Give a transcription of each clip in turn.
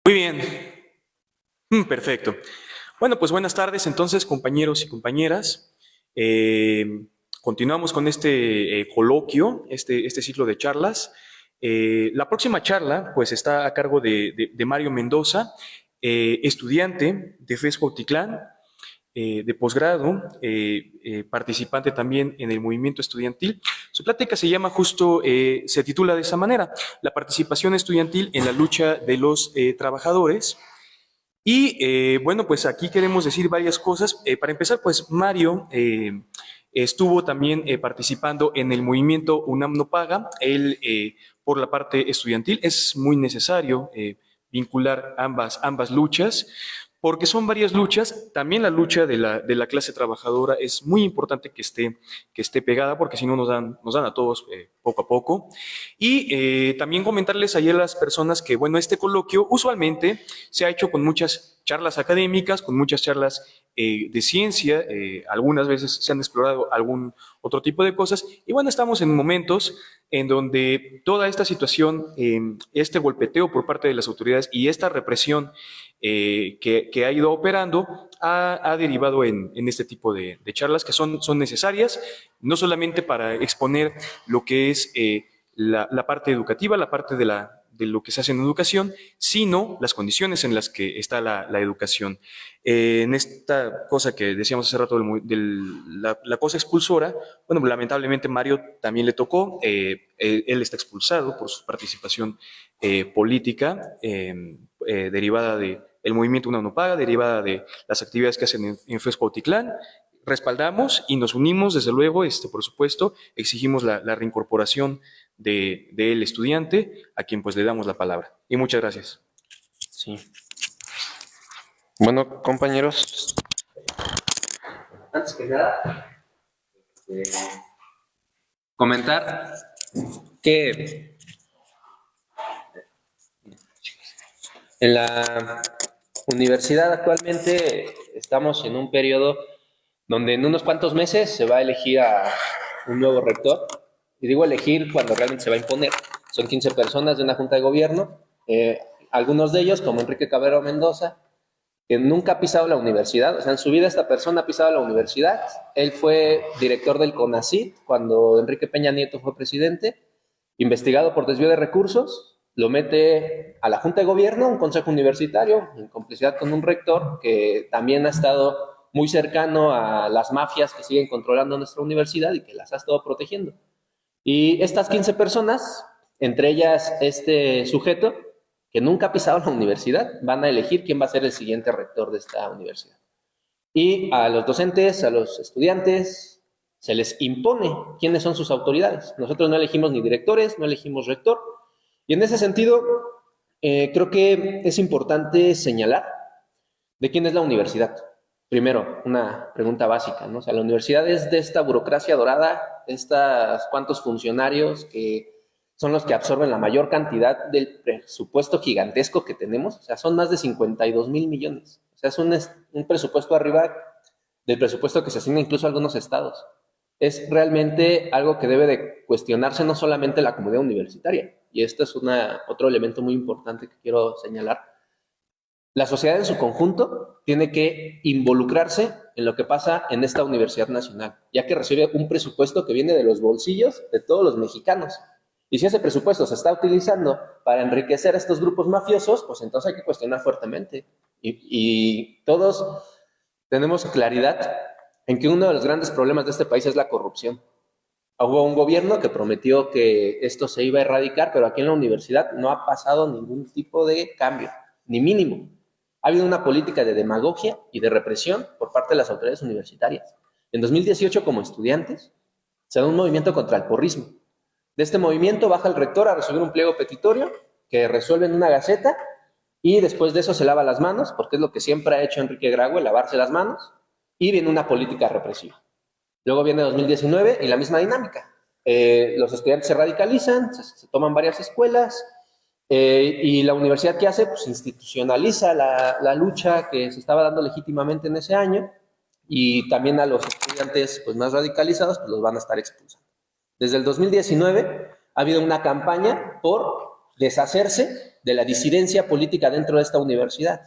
Muy bien. Perfecto. Bueno, pues buenas tardes entonces, compañeros y compañeras. Continuamos con este coloquio, este ciclo de charlas. La próxima charla, pues, está a cargo de Mario Mendoza, estudiante de FES Cuautitlán, de posgrado, participante también en el movimiento estudiantil. Su plática se llama justo, se titula de esa manera, La participación estudiantil en la lucha de los trabajadores. Y bueno, pues aquí queremos decir varias cosas. Para empezar, pues Mario estuvo también participando en el movimiento UNAM No Paga. Él, por la parte estudiantil, es muy necesario vincular ambas luchas, porque son varias luchas. También la lucha de la clase trabajadora es muy importante que esté pegada, porque si no nos dan a todos poco a poco. Y también comentarles ayer a las personas que, bueno, este coloquio usualmente se ha hecho con muchas charlas académicas, con muchas charlas de ciencia, algunas veces se han explorado algún otro tipo de cosas, y bueno, estamos en momentos en donde toda esta situación, este golpeteo por parte de las autoridades y esta represión que ha ido operando, ha derivado en este tipo de charlas que son necesarias, no solamente para exponer lo que es la parte educativa, la parte de lo que se hace en educación, sino las condiciones en las que está la educación. En esta cosa que decíamos hace rato la cosa expulsora, bueno, lamentablemente Mario también le tocó, él está expulsado por su participación política, derivada del movimiento Una No Paga, derivada de las actividades que hacen en FES Cuautitlán. Respaldamos y nos unimos, desde luego, por supuesto, exigimos la reincorporación del estudiante, a quien pues le damos la palabra. Y muchas gracias. Sí. Bueno, compañeros, antes que nada, comentar que en la universidad actualmente estamos en un periodo donde en unos cuantos meses se va a elegir a un nuevo rector. Y digo elegir cuando realmente se va a imponer. Son 15 personas de una junta de gobierno, algunos de ellos, como Enrique Cabrera Mendoza, que nunca ha pisado la universidad. O sea, en su vida esta persona ha pisado la universidad. Él fue director del CONACYT cuando Enrique Peña Nieto fue presidente, investigado por desvío de recursos, lo mete a la Junta de Gobierno, un consejo universitario, en complicidad con un rector que también ha estado muy cercano a las mafias que siguen controlando nuestra universidad y que las ha estado protegiendo. Y estas 15 personas, entre ellas este sujeto, que nunca ha pisado la universidad, van a elegir quién va a ser el siguiente rector de esta universidad. Y a los docentes, a los estudiantes, se les impone quiénes son sus autoridades. Nosotros no elegimos ni directores, no elegimos rector. Y en ese sentido, creo que es importante señalar de quién es la universidad. Primero, una pregunta básica, ¿no? O sea, la universidad es de esta burocracia dorada, de estos cuantos funcionarios que son los que absorben la mayor cantidad del presupuesto gigantesco que tenemos. O sea, son más de 52,000 millones. O sea, es un presupuesto arriba del presupuesto que se asigna incluso a algunos estados. Es realmente algo que debe de cuestionarse no solamente la comunidad universitaria. Y esto es otro elemento muy importante que quiero señalar. La sociedad en su conjunto tiene que involucrarse en lo que pasa en esta Universidad Nacional, ya que recibe un presupuesto que viene de los bolsillos de todos los mexicanos. Y si ese presupuesto se está utilizando para enriquecer a estos grupos mafiosos, pues entonces hay que cuestionar fuertemente. Y todos tenemos claridad en que uno de los grandes problemas de este país es la corrupción. Hubo un gobierno que prometió que esto se iba a erradicar, pero aquí en la universidad no ha pasado ningún tipo de cambio, ni mínimo. Ha habido una política de demagogia y de represión por parte de las autoridades universitarias. En 2018, como estudiantes, se da un movimiento contra el porrismo. De este movimiento baja el rector a recibir un pliego petitorio que resuelve en una gaceta y después de eso se lava las manos, porque es lo que siempre ha hecho Enrique Graue, lavarse las manos, y viene una política represiva. Luego viene 2019 y la misma dinámica. Los estudiantes se radicalizan, se toman varias escuelas, y la universidad, ¿qué hace? Pues institucionaliza la lucha que se estaba dando legítimamente en ese año, y también a los estudiantes pues, más radicalizados pues, los van a estar expulsando. Desde el 2019 ha habido una campaña por deshacerse de la disidencia política dentro de esta universidad.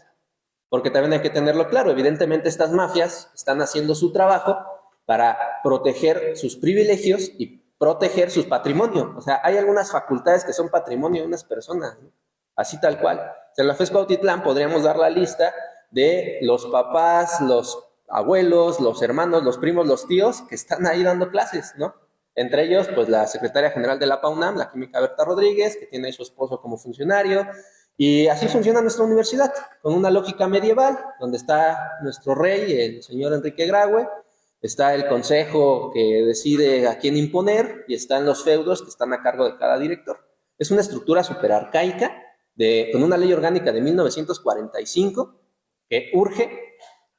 Porque también hay que tenerlo claro, evidentemente estas mafias están haciendo su trabajo para proteger sus privilegios y proteger su patrimonio. O sea, hay algunas facultades que son patrimonio de unas personas, ¿no? Así tal cual. O sea, en la FES Cuautitlán podríamos dar la lista de los papás, los abuelos, los hermanos, los primos, los tíos que están ahí dando clases, ¿no? Entre ellos, pues la secretaria general de la PAUNAM, la química Berta Rodríguez, que tiene a su esposo como funcionario, y así funciona nuestra universidad, con una lógica medieval, donde está nuestro rey, el señor Enrique Graue, está el consejo que decide a quién imponer, y están los feudos que están a cargo de cada director. Es una estructura súper arcaica, con una ley orgánica de 1945, que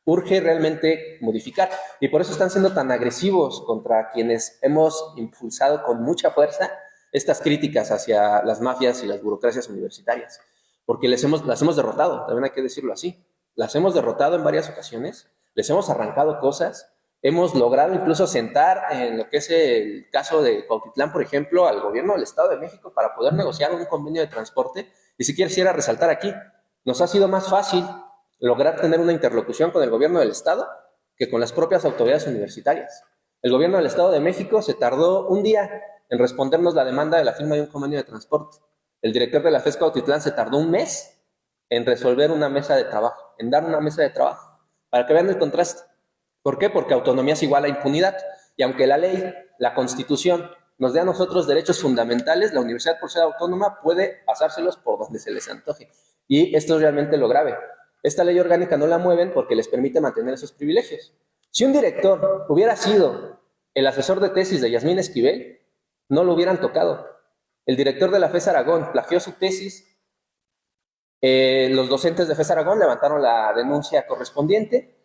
urge realmente modificar. Y por eso están siendo tan agresivos contra quienes hemos impulsado con mucha fuerza estas críticas hacia las mafias y las burocracias universitarias. Porque las hemos derrotado, también hay que decirlo así. Las hemos derrotado en varias ocasiones, les hemos arrancado cosas, hemos logrado incluso sentar en lo que es el caso de Cuautitlán, por ejemplo, al gobierno del Estado de México para poder negociar un convenio de transporte. Y si quisiera resaltar aquí, nos ha sido más fácil lograr tener una interlocución con el gobierno del Estado que con las propias autoridades universitarias. El gobierno del Estado de México se tardó un día en respondernos la demanda de la firma de un convenio de transporte. El director de la FES Cuautitlán se tardó un mes en resolver una mesa de trabajo, en dar una mesa de trabajo, para que vean el contraste. ¿Por qué? Porque autonomía es igual a impunidad. Y aunque la ley, la Constitución, nos dé a nosotros derechos fundamentales, la universidad, por ser autónoma, puede pasárselos por donde se les antoje. Y esto es realmente lo grave. Esta ley orgánica no la mueven porque les permite mantener esos privilegios. Si un director hubiera sido el asesor de tesis de Yasmín Esquivel, no lo hubieran tocado. El director de la FES Aragón plagió su tesis. Los docentes de FES Aragón levantaron la denuncia correspondiente.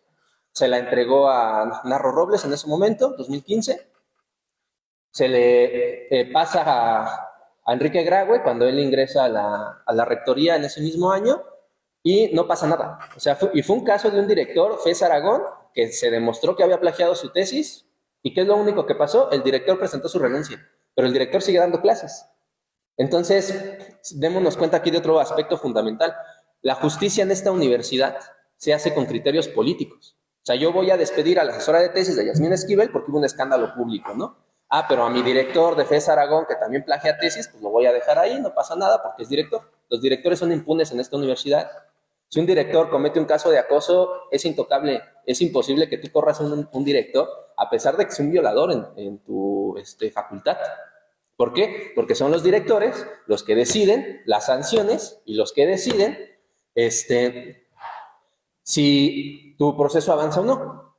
Se la entregó a Narro Robles en ese momento, 2015. Se le pasa a Enrique Graue cuando él ingresa a la rectoría en ese mismo año y no pasa nada. O sea, fue un caso de un director, FES Aragón, que se demostró que había plagiado su tesis. ¿Y qué es lo único que pasó? El director presentó su renuncia, pero el director sigue dando clases. Entonces, démonos cuenta aquí de otro aspecto fundamental. La justicia en esta universidad se hace con criterios políticos. O sea, yo voy a despedir a la asesora de tesis de Yasmín Esquivel porque hubo un escándalo público, ¿no? Ah, pero a mi director de FES Aragón, que también plagia tesis, pues lo voy a dejar ahí, no pasa nada porque es director. Los directores son impunes en esta universidad. Si un director comete un caso de acoso, es intocable, es imposible que tú corras un director, a pesar de que sea un violador en tu facultad. ¿Por qué? Porque son los directores los que deciden las sanciones y los que deciden si tu proceso avanza o no.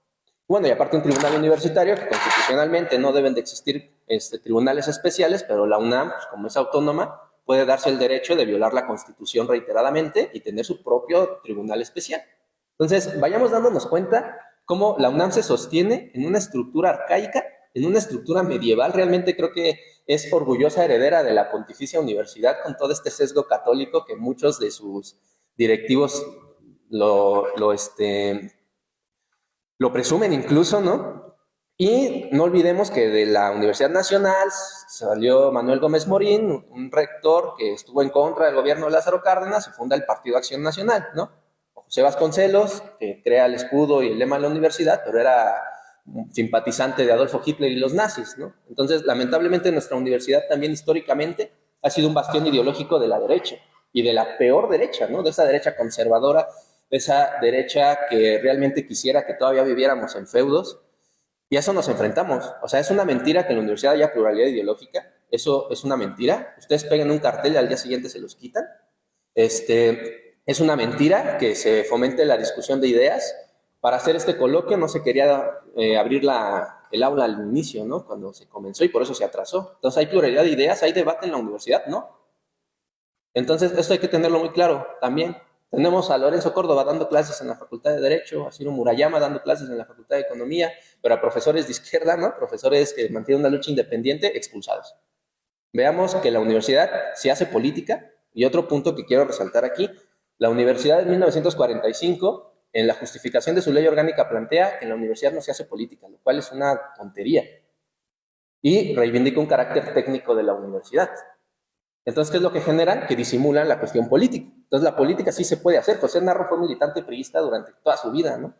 Bueno, y aparte un tribunal universitario que constitucionalmente no deben de existir tribunales especiales, pero la UNAM, pues, como es autónoma, puede darse el derecho de violar la Constitución reiteradamente y tener su propio tribunal especial. Entonces, vayamos dándonos cuenta cómo la UNAM se sostiene en una estructura arcaica, en una estructura medieval. Realmente creo que es orgullosa heredera de la Pontificia Universidad con todo este sesgo católico que muchos de sus directivos lo presumen incluso, ¿no? Y no olvidemos que de la Universidad Nacional salió Manuel Gómez Morín, un rector que estuvo en contra del gobierno de Lázaro Cárdenas y funda el Partido Acción Nacional, ¿no? José Vasconcelos, que crea el escudo y el lema de la universidad, pero era simpatizante de Adolfo Hitler y los nazis, ¿no? Entonces, lamentablemente, nuestra universidad también históricamente ha sido un bastión ideológico de la derecha, y de la peor derecha, ¿no? De esa derecha conservadora, de esa derecha que realmente quisiera que todavía viviéramos en feudos, y a eso nos enfrentamos. O sea, es una mentira que en la universidad haya pluralidad ideológica, eso es una mentira. Ustedes pegan un cartel y al día siguiente se los quitan. Es una mentira que se fomente la discusión de ideas. Para hacer este coloquio no se quería abrir el aula al inicio, ¿no? Cuando se comenzó, y por eso se atrasó. Entonces, ¿hay pluralidad de ideas? ¿Hay debate en la universidad? No. Entonces, esto hay que tenerlo muy claro también. Tenemos a Lorenzo Córdoba dando clases en la Facultad de Derecho, a Ciro Murayama dando clases en la Facultad de Economía, pero a profesores de izquierda, ¿no? Profesores que mantienen una lucha independiente, expulsados. Veamos que la universidad se hace política. Y otro punto que quiero resaltar aquí, la universidad en 1945, en la justificación de su ley orgánica, plantea que en la universidad no se hace política, lo cual es una tontería. Y reivindica un carácter técnico de la universidad. Entonces, ¿qué es lo que generan? Que disimulan la cuestión política. Entonces, la política sí se puede hacer. José Narro fue militante priista durante toda su vida, ¿no?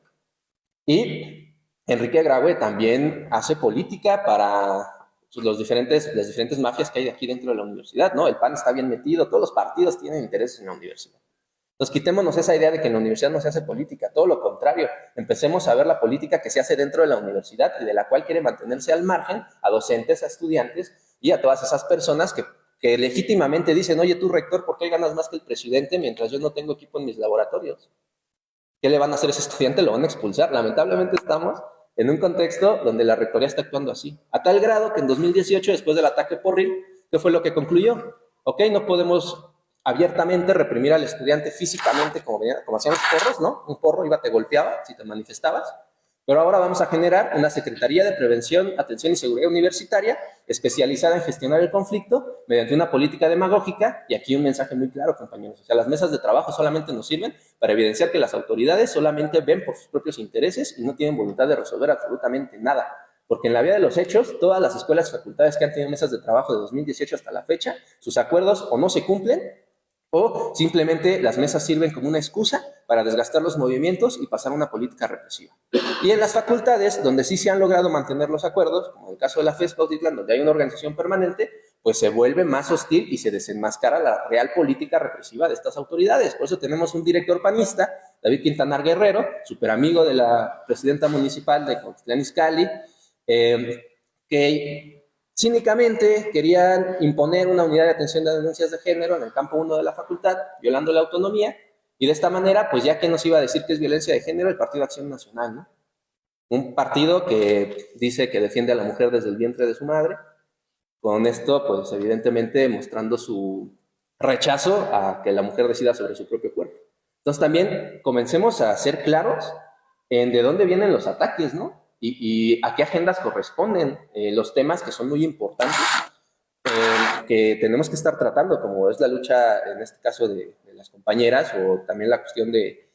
Y Enrique Graue también hace política para las diferentes mafias que hay aquí dentro de la universidad, ¿no? El PAN está bien metido, todos los partidos tienen intereses en la universidad. Entonces, quitémonos esa idea de que en la universidad no se hace política, todo lo contrario, empecemos a ver la política que se hace dentro de la universidad y de la cual quiere mantenerse al margen a docentes, a estudiantes y a todas esas personas que legítimamente dicen, oye, tú rector, ¿por qué ganas más que el presidente mientras yo no tengo equipo en mis laboratorios? ¿Qué le van a hacer a ese estudiante? Lo van a expulsar. Lamentablemente estamos en un contexto donde la rectoría está actuando así. A tal grado que en 2018, después del ataque Porril, ¿qué fue lo que concluyó? Ok, no podemos abiertamente reprimir al estudiante físicamente como hacían los porros, ¿no? Un porro iba, te golpeaba si te manifestabas. Pero ahora vamos a generar una Secretaría de Prevención, Atención y Seguridad Universitaria especializada en gestionar el conflicto mediante una política demagógica. Y aquí un mensaje muy claro, compañeros. O sea, las mesas de trabajo solamente nos sirven para evidenciar que las autoridades solamente ven por sus propios intereses y no tienen voluntad de resolver absolutamente nada. Porque en la vía de los hechos, todas las escuelas y facultades que han tenido mesas de trabajo de 2018 hasta la fecha, sus acuerdos o no se cumplen o simplemente las mesas sirven como una excusa para desgastar los movimientos y pasar a una política represiva. Y en las facultades, donde sí se han logrado mantener los acuerdos, como en el caso de la FES Cuautitlán, donde hay una organización permanente, pues se vuelve más hostil y se desenmascara la real política represiva de estas autoridades. Por eso tenemos un director panista, David Quintanar Guerrero, súper amigo de la presidenta municipal de Cuautitlán Izcalli, que cínicamente querían imponer una unidad de atención de denuncias de género en el campo 1 de la facultad, violando la autonomía, y de esta manera, pues ya que nos iba a decir que es violencia de género, el Partido Acción Nacional, ¿no? Un partido que dice que defiende a la mujer desde el vientre de su madre, con esto, pues evidentemente mostrando su rechazo a que la mujer decida sobre su propio cuerpo. Entonces también comencemos a ser claros en de dónde vienen los ataques, ¿no? Y a qué agendas corresponden los temas que son muy importantes, que tenemos que estar tratando, como es la lucha, en este caso, de las compañeras, o también la cuestión de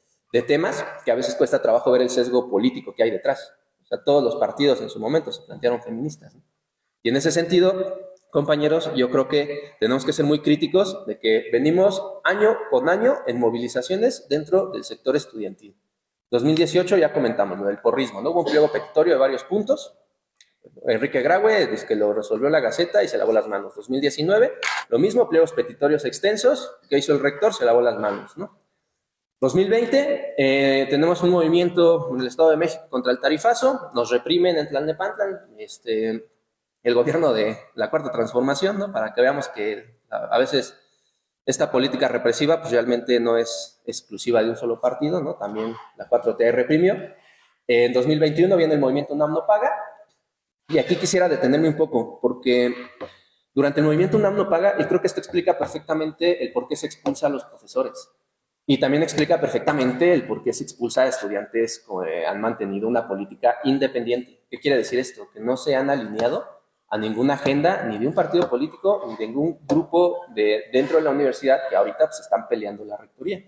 temas que a veces cuesta trabajo ver el sesgo político que hay detrás. O sea, todos los partidos en su momento se plantearon feministas, ¿no? Y en ese sentido, compañeros, yo creo que tenemos que ser muy críticos de que venimos año con año en movilizaciones dentro del sector estudiantil. 2018 ya comentamos lo del porrismo, ¿no? Hubo un pliego petitorio de varios puntos. Enrique Graue dice que lo resolvió la Gaceta y se lavó las manos. 2019, lo mismo, pliegos petitorios extensos. ¿Qué hizo el rector? Se lavó las manos, ¿no? 2020, tenemos un movimiento en el Estado de México contra el tarifazo. Nos reprimen en Tlalnepantla, el gobierno de la Cuarta Transformación, ¿no? Para que veamos que a veces esta política represiva pues realmente no es exclusiva de un solo partido, ¿no? También la 4T reprimió. En 2021 viene el movimiento UNAM no paga, y aquí quisiera detenerme un poco, porque durante el movimiento UNAM no paga, y creo que esto explica perfectamente el por qué se expulsa a los profesores, y también explica perfectamente el por qué se expulsa a estudiantes que han mantenido una política independiente. ¿Qué quiere decir esto? Que no se han alineado a ninguna agenda, ni de un partido político, ni de ningún grupo dentro de la universidad que ahorita pues, están peleando la rectoría.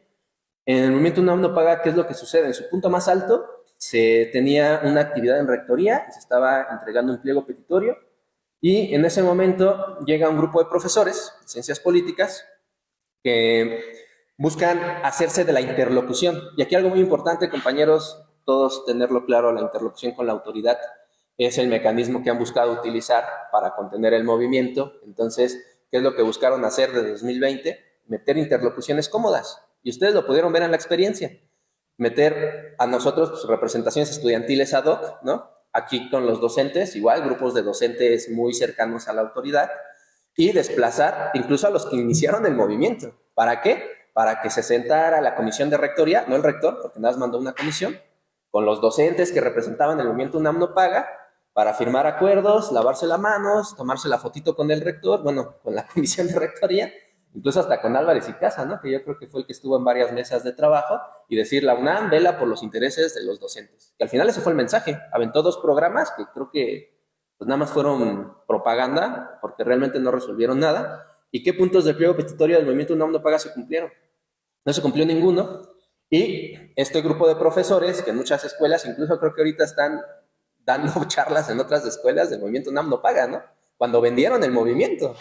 En el movimiento UNAM no paga, ¿qué es lo que sucede? En su punto más alto se tenía una actividad en rectoría y se estaba entregando un pliego petitorio, y en ese momento llega un grupo de profesores de ciencias políticas que buscan hacerse de la interlocución. Y aquí algo muy importante, compañeros, todos tenerlo claro, la interlocución con la autoridad es el mecanismo que han buscado utilizar para contener el movimiento. Entonces, ¿qué es lo que buscaron hacer desde 2020? Meter interlocuciones cómodas. Y ustedes lo pudieron ver en la experiencia. Meter a nosotros pues, representaciones estudiantiles ad hoc, ¿no? Aquí con los docentes, igual, grupos de docentes muy cercanos a la autoridad, y desplazar incluso a los que iniciaron el movimiento. ¿Para qué? Para que se sentara la comisión de rectoría, no el rector, porque nada más mandó una comisión, con los docentes que representaban el movimiento UNAM no paga, para firmar acuerdos, lavarse las manos, tomarse la fotito con el rector, bueno, con la comisión de rectoría, incluso hasta con Álvarez y Casa, ¿no? Que yo creo que fue el que estuvo en varias mesas de trabajo, y decir, la UNAM vela por los intereses de los docentes. Que al final ese fue el mensaje. Aventó 2 programas que creo que pues nada más fueron propaganda, porque realmente no resolvieron nada. ¿Y qué puntos del pliego petitorio del movimiento UNAM no paga se cumplieron? No se cumplió ninguno. Y este grupo de profesores, que en muchas escuelas, incluso creo que ahorita están dando charlas en otras escuelas del movimiento UNAM no paga, ¿no? Cuando vendieron el movimiento.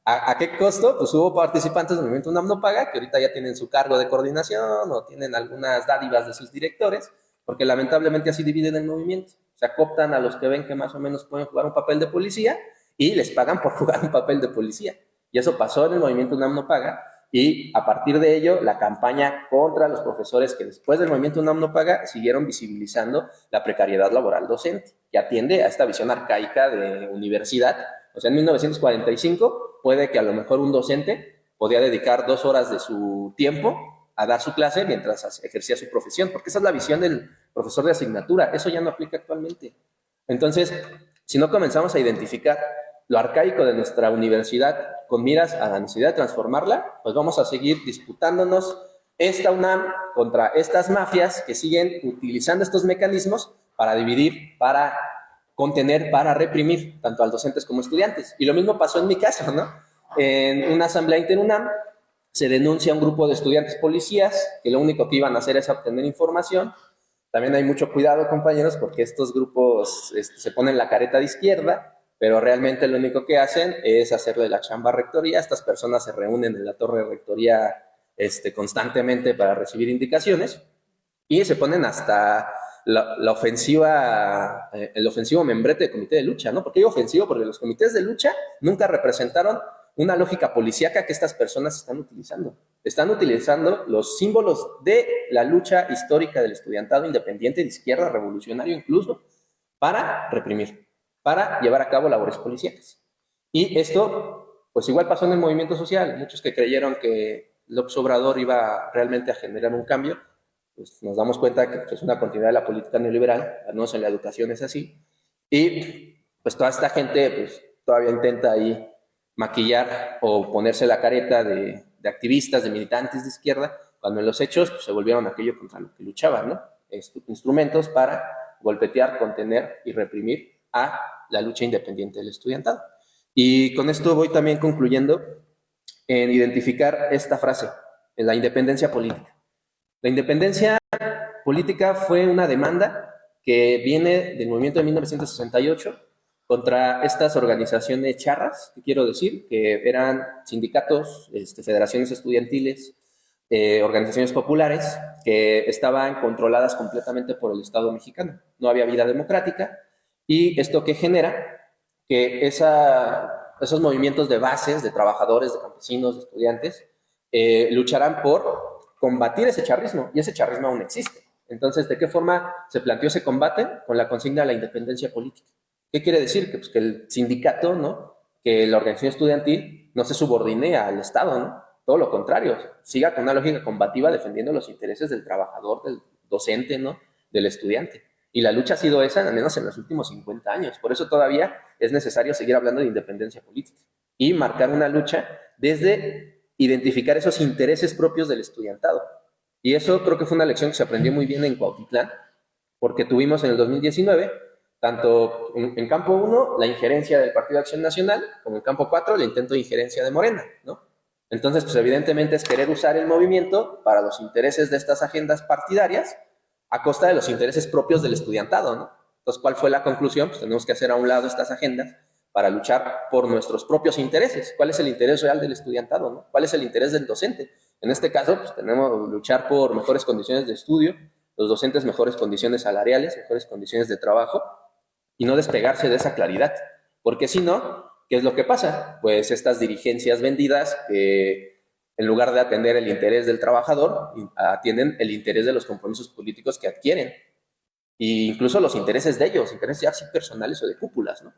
¿A qué costo? Pues hubo participantes del movimiento UNAM No Paga que ahorita ya tienen su cargo de coordinación o tienen algunas dádivas de sus directores, porque lamentablemente así dividen el movimiento. Se acooptan a los que ven que más o menos pueden jugar un papel de policía y les pagan por jugar un papel de policía. Y eso pasó en el movimiento UNAM No Paga, y a partir de ello, la campaña contra los profesores que después del movimiento UNAM No Paga siguieron visibilizando la precariedad laboral docente, que atiende a esta visión arcaica de universidad. O sea, en 1945 puede que a lo mejor un docente podía dedicar 2 horas de su tiempo a dar su clase mientras ejercía su profesión, porque esa es la visión del profesor de asignatura. Eso ya no aplica actualmente. Entonces, si no comenzamos a identificar lo arcaico de nuestra universidad con miras a la necesidad de transformarla, pues vamos a seguir disputándonos esta UNAM contra estas mafias que siguen utilizando estos mecanismos para dividir, para contener, para reprimir tanto a los docentes como estudiantes. Y lo mismo pasó en mi caso, ¿no? En una asamblea interunam se denuncia a un grupo de estudiantes policías que lo único que iban a hacer es obtener información. También hay mucho cuidado, compañeros, porque estos grupos se ponen la careta de izquierda, pero realmente lo único que hacen es hacerle la chamba a rectoría. Estas personas se reúnen en la torre de rectoría constantemente para recibir indicaciones y se ponen hasta la ofensiva, el ofensivo membrete del comité de lucha, ¿no? ¿Por qué digo ofensivo? Porque los comités de lucha nunca representaron una lógica policíaca que estas personas están utilizando. Están utilizando los símbolos de la lucha histórica del estudiantado independiente de izquierda, revolucionario incluso, para reprimir, para llevar a cabo labores policíacas. Y esto, pues igual pasó en el movimiento social. Muchos que creyeron que López Obrador iba realmente a generar un cambio, pues nos damos cuenta que es una continuidad de la política neoliberal, al menos en la educación es así. Y pues toda esta gente pues todavía intenta ahí maquillar o ponerse la careta de activistas, de militantes de izquierda, cuando en los hechos pues, se volvieron aquello contra lo que luchaban, ¿no? Instrumentos para golpetear, contener y reprimir a la lucha independiente del estudiantado. Y con esto voy también concluyendo en identificar esta frase, en la independencia política. La independencia política fue una demanda que viene del movimiento de 1968 contra estas organizaciones charras, que quiero decir, que eran sindicatos, federaciones estudiantiles, organizaciones populares, que estaban controladas completamente por el Estado mexicano. No había vida democrática, y esto que genera que esos movimientos de bases, de trabajadores, de campesinos, de estudiantes, lucharán por combatir ese charrismo, y ese charrismo aún existe. Entonces, ¿de qué forma se planteó ese combate? Con la consigna de la independencia política. ¿Qué quiere decir? Que el sindicato, ¿no? Que la organización estudiantil no se subordine al Estado, ¿no? Todo lo contrario, siga con una lógica combativa defendiendo los intereses del trabajador, del docente, ¿no? Del estudiante. Y la lucha ha sido esa, al menos en los últimos 50 años. Por eso todavía es necesario seguir hablando de independencia política y marcar una lucha desde identificar esos intereses propios del estudiantado. Y eso creo que fue una lección que se aprendió muy bien en Cuautitlán, porque tuvimos en el 2019, tanto en campo 1, la injerencia del Partido de Acción Nacional, como en campo 4, el intento de injerencia de Morena, ¿no? Entonces, pues evidentemente es querer usar el movimiento para los intereses de estas agendas partidarias a costa de los intereses propios del estudiantado, ¿no? Entonces, ¿cuál fue la conclusión? Pues tenemos que hacer a un lado estas agendas para luchar por nuestros propios intereses. ¿Cuál es el interés real del estudiantado, ¿no? ¿Cuál es el interés del docente? En este caso, pues tenemos que luchar por mejores condiciones de estudio, los docentes mejores condiciones salariales, mejores condiciones de trabajo, y no despegarse de esa claridad. Porque si no, ¿qué es lo que pasa? Pues estas dirigencias vendidas que en lugar de atender el interés del trabajador, atienden el interés de los compromisos políticos que adquieren. E incluso los intereses de ellos, intereses ya así personales o de cúpulas, ¿no?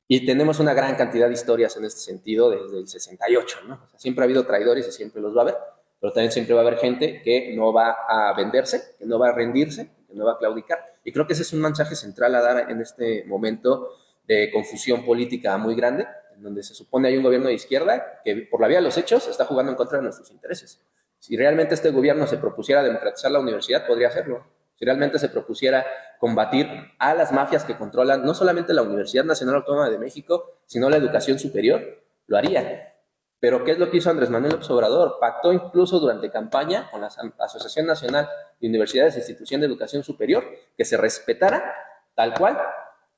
Y tenemos una gran cantidad de historias en este sentido desde el 68, ¿no? O sea, siempre ha habido traidores y siempre los va a haber, pero también siempre va a haber gente que no va a venderse, que no va a rendirse, que no va a claudicar. Y creo que ese es un mensaje central a dar en este momento de confusión política muy grande, en donde se supone hay un gobierno de izquierda que por la vía de los hechos está jugando en contra de nuestros intereses. Si realmente este gobierno se propusiera democratizar la universidad, podría hacerlo. Si realmente se propusiera combatir a las mafias que controlan no solamente la Universidad Nacional Autónoma de México, sino la educación superior, lo haría. Pero ¿qué es lo que hizo Andrés Manuel López Obrador? Pactó incluso durante campaña con la Asociación Nacional de Universidades e Institución de Educación Superior que se respetara tal cual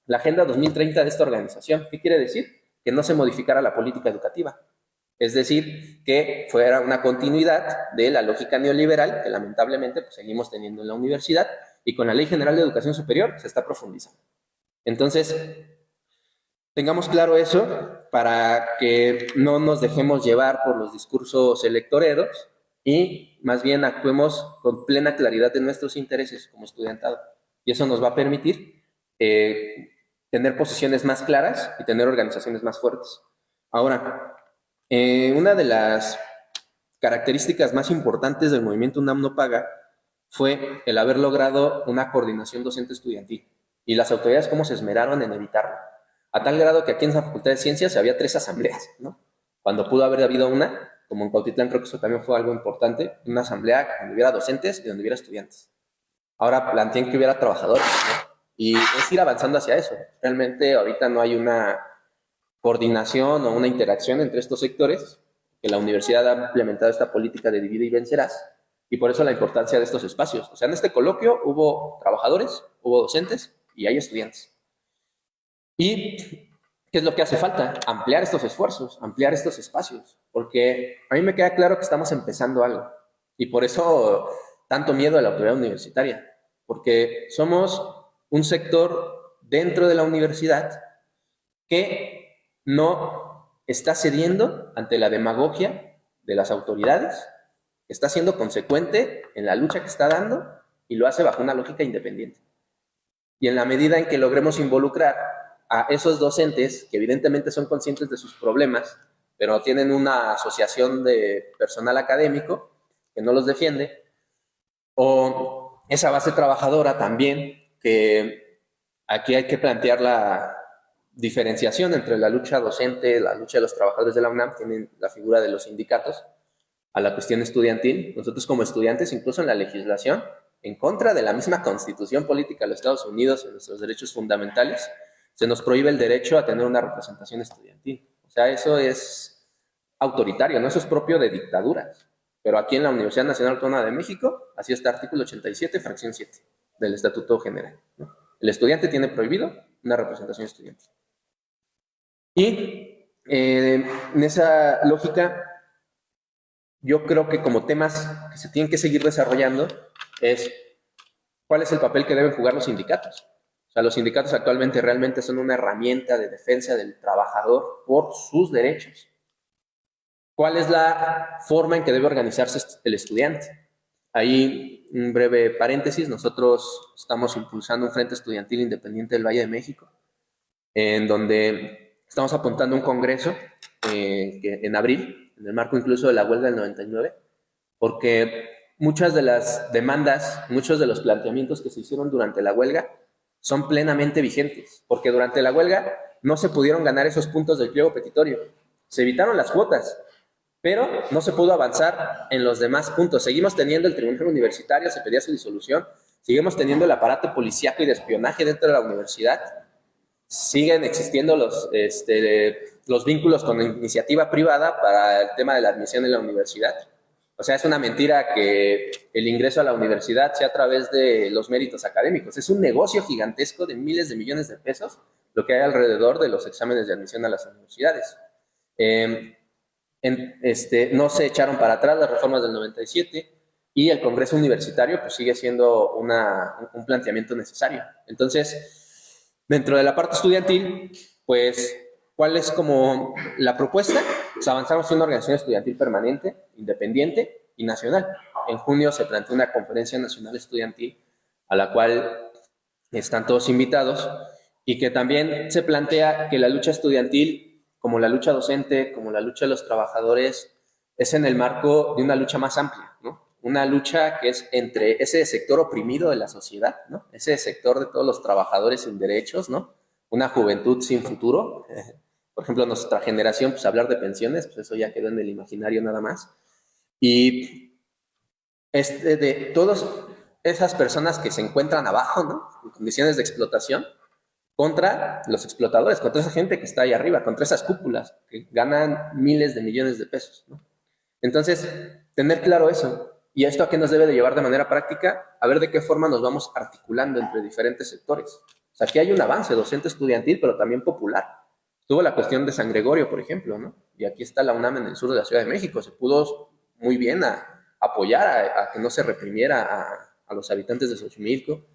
la Agenda 2030 de esta organización. ¿Qué quiere decir? Que no se modificara la política educativa. Es decir, que fuera una continuidad de la lógica neoliberal que lamentablemente pues, seguimos teniendo en la universidad, y con la Ley General de Educación Superior se está profundizando. Entonces, tengamos claro eso para que no nos dejemos llevar por los discursos electoreros y más bien actuemos con plena claridad de nuestros intereses como estudiantado. Y eso nos va a permitir tener posiciones más claras y tener organizaciones más fuertes. Ahora, una de las características más importantes del movimiento UNAM No Paga fue el haber logrado una coordinación docente estudiantil y las autoridades cómo se esmeraron en evitarlo. A tal grado que aquí en la Facultad de Ciencias había 3 asambleas, ¿no? Cuando pudo haber habido una, como en Cuautitlán creo que eso también fue algo importante, una asamblea donde hubiera docentes y donde hubiera estudiantes. Ahora plantean que hubiera trabajadores, ¿no? Y es ir avanzando hacia eso. Realmente ahorita no hay una coordinación o una interacción entre estos sectores, que la universidad ha implementado esta política de divide y vencerás, y por eso la importancia de estos espacios. O sea, en este coloquio hubo trabajadores, hubo docentes y hay estudiantes. ¿Y qué es lo que hace falta? Ampliar estos esfuerzos, ampliar estos espacios, porque a mí me queda claro que estamos empezando algo, y por eso tanto miedo a la autoridad universitaria, porque somos un sector dentro de la universidad que no está cediendo ante la demagogia de las autoridades, está siendo consecuente en la lucha que está dando y lo hace bajo una lógica independiente. Y en la medida en que logremos involucrar a esos docentes que evidentemente son conscientes de sus problemas, pero tienen una asociación de personal académico que no los defiende, o esa base trabajadora también, que aquí hay que plantear la diferenciación entre la lucha docente, la lucha de los trabajadores de la UNAM, tienen la figura de los sindicatos, a la cuestión estudiantil. Nosotros como estudiantes, incluso en la legislación, en contra de la misma constitución política de los Estados Unidos, en nuestros derechos fundamentales, se nos prohíbe el derecho a tener una representación estudiantil. O sea, eso es autoritario, ¿no? Eso es propio de dictaduras. Pero aquí en la Universidad Nacional Autónoma de México, así está artículo 87, fracción 7 del Estatuto General, ¿no? El estudiante tiene prohibido una representación estudiantil. Y en esa lógica, yo creo que como temas que se tienen que seguir desarrollando es cuál es el papel que deben jugar los sindicatos. O sea, los sindicatos actualmente realmente son una herramienta de defensa del trabajador por sus derechos. ¿Cuál es la forma en que debe organizarse el estudiante? Ahí, un breve paréntesis, nosotros estamos impulsando un Frente Estudiantil Independiente del Valle de México, en donde estamos apuntando un congreso en abril, en el marco incluso de la huelga del 99, porque muchas de las demandas, muchos de los planteamientos que se hicieron durante la huelga son plenamente vigentes, porque durante la huelga no se pudieron ganar esos puntos del pliego petitorio, se evitaron las cuotas, pero no se pudo avanzar en los demás puntos. Seguimos teniendo el tribunal universitario, se pedía su disolución, seguimos teniendo el aparato policíaco y de espionaje dentro de la universidad, siguen existiendo los vínculos con la iniciativa privada para el tema de la admisión en la universidad. O sea, es una mentira que el ingreso a la universidad sea a través de los méritos académicos. Es un negocio gigantesco de miles de millones de pesos lo que hay alrededor de los exámenes de admisión a las universidades. No se echaron para atrás las reformas del 97 y el Congreso Universitario pues, sigue siendo un planteamiento necesario. Entonces, dentro de la parte estudiantil, pues, ¿cuál es como la propuesta? Pues avanzamos en una organización estudiantil permanente, independiente y nacional. En junio se planteó una conferencia nacional estudiantil a la cual están todos invitados y que también se plantea que la lucha estudiantil, como la lucha docente, como la lucha de los trabajadores, es en el marco de una lucha más amplia, ¿no? Una lucha que es entre ese sector oprimido de la sociedad, ¿no? Ese sector de todos los trabajadores sin derechos, ¿no? Una juventud sin futuro. Por ejemplo, nuestra generación, pues hablar de pensiones, pues eso ya quedó en el imaginario nada más. Y de todas esas personas que se encuentran abajo, ¿no? En condiciones de explotación, contra los explotadores, contra esa gente que está ahí arriba, contra esas cúpulas que ganan miles de millones de pesos, ¿no? Entonces, tener claro eso. ¿Y esto a qué nos debe de llevar de manera práctica? A ver de qué forma nos vamos articulando entre diferentes sectores. O sea, aquí hay un avance docente estudiantil, pero también popular. tuvo la cuestión de San Gregorio, por ejemplo, ¿no? Y aquí está la UNAM en el sur de la Ciudad de México. Se pudo muy bien apoyar a que no se reprimiera a los habitantes de Xochimilco.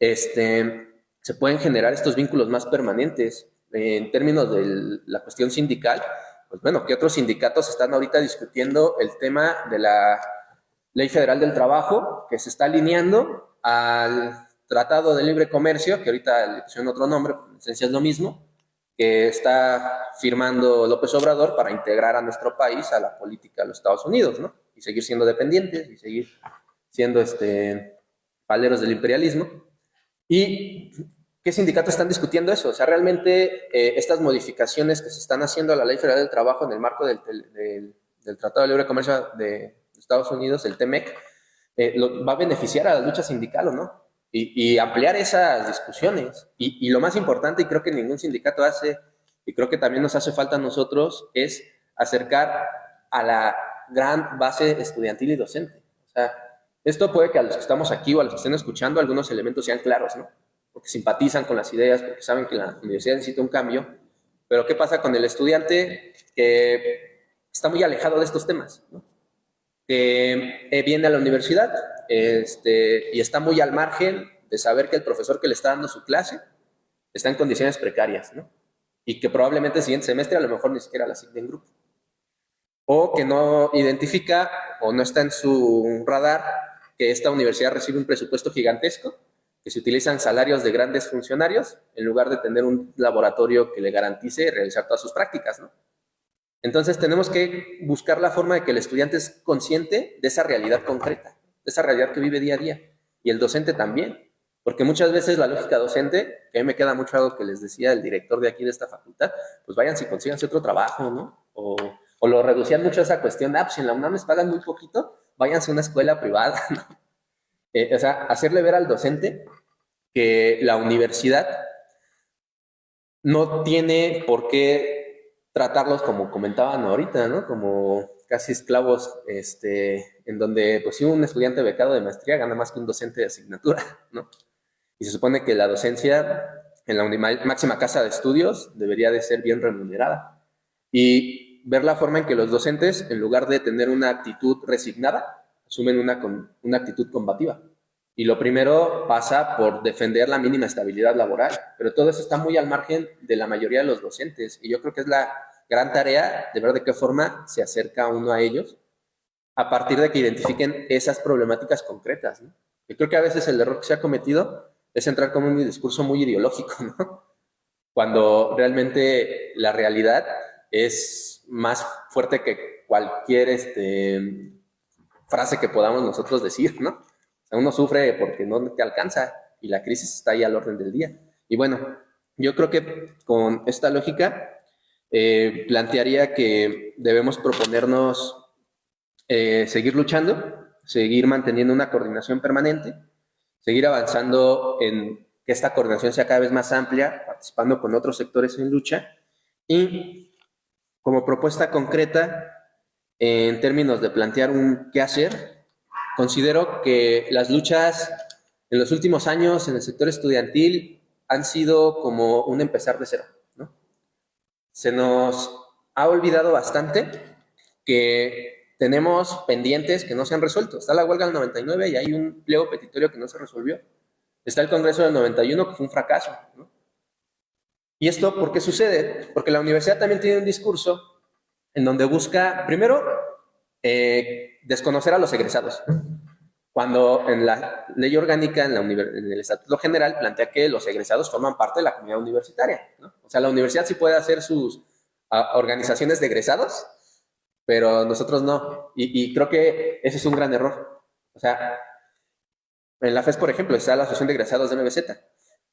Se pueden generar estos vínculos más permanentes. En términos de la cuestión sindical, pues bueno, ¿qué otros sindicatos están ahorita discutiendo el tema de la Ley Federal del Trabajo, que se está alineando al Tratado de Libre Comercio, que ahorita le pusieron otro nombre, en esencia es lo mismo, que está firmando López Obrador para integrar a nuestro país a la política de los Estados Unidos, ¿no? Y seguir siendo dependientes y seguir siendo paleros del imperialismo. ¿Y qué sindicatos están discutiendo eso? O sea, realmente estas modificaciones que se están haciendo a la Ley Federal del Trabajo en el marco del Tratado de Libre Comercio de Estados Unidos, el TEMEC, va a beneficiar a la lucha sindical, ¿o no? Y ampliar esas discusiones. Y lo más importante, y creo que ningún sindicato hace, y creo que también nos hace falta a nosotros, es acercar a la gran base estudiantil y docente. O sea, esto puede que a los que estamos aquí o a los que estén escuchando algunos elementos sean claros, ¿no? Porque simpatizan con las ideas, porque saben que la universidad necesita un cambio. Pero ¿qué pasa con el estudiante que está muy alejado de estos temas, ¿no? Que viene a la universidad y está muy al margen de saber que el profesor que le está dando su clase está en condiciones precarias, ¿no? Y que probablemente el siguiente semestre a lo mejor ni siquiera la asigne en grupo. O que no identifica o no está en su radar que esta universidad recibe un presupuesto gigantesco, que se utilizan salarios de grandes funcionarios en lugar de tener un laboratorio que le garantice realizar todas sus prácticas, ¿no? Entonces tenemos que buscar la forma de que el estudiante es consciente de esa realidad concreta, de esa realidad que vive día a día. Y el docente también, porque muchas veces la lógica docente, que a mí me queda mucho algo que les decía el director de aquí de esta facultad, pues vayan si consíganse otro trabajo, ¿no? O lo reducían mucho a esa cuestión, pues en la UNAM les pagan muy poquito, váyanse a una escuela privada, ¿no? O sea, hacerle ver al docente que la universidad no tiene por qué tratarlos como comentaban ahorita, ¿no? Como casi esclavos, en donde, pues, si un estudiante becado de maestría gana más que un docente de asignatura, ¿no? Y se supone que la docencia en la máxima casa de estudios debería de ser bien remunerada. Y ver la forma en que los docentes, en lugar de tener una actitud resignada, asumen una actitud combativa. Y lo primero pasa por defender la mínima estabilidad laboral, pero todo eso está muy al margen de la mayoría de los docentes. Y yo creo que es la gran tarea de ver de qué forma se acerca uno a ellos a partir de que identifiquen esas problemáticas concretas, ¿no? Yo creo que a veces el error que se ha cometido es entrar con un discurso muy ideológico, ¿no? Cuando realmente la realidad es más fuerte que cualquier frase que podamos nosotros decir, ¿no? O sea, uno sufre porque no te alcanza y la crisis está ahí al orden del día. Y bueno, yo creo que con esta lógica plantearía que debemos proponernos seguir luchando, seguir manteniendo una coordinación permanente, seguir avanzando en que esta coordinación sea cada vez más amplia, participando con otros sectores en lucha y como propuesta concreta en términos de plantear un qué hacer, considero que las luchas en los últimos años en el sector estudiantil han sido como un empezar de cero, ¿no? Se nos ha olvidado bastante que tenemos pendientes que no se han resuelto. Está la huelga del 99 y hay un pliego petitorio que no se resolvió. Está el Congreso del 91 que fue un fracaso, ¿no? ¿Y esto por qué sucede? Porque la universidad también tiene un discurso en donde busca, primero, desconocer a los egresados. Cuando en la ley orgánica, en el Estatuto General, plantea que los egresados forman parte de la comunidad universitaria, ¿no? O sea, la universidad sí puede hacer sus organizaciones de egresados, pero nosotros no. Y creo que ese es un gran error. O sea, en la FES, por ejemplo, está la Asociación de Egresados de MBZ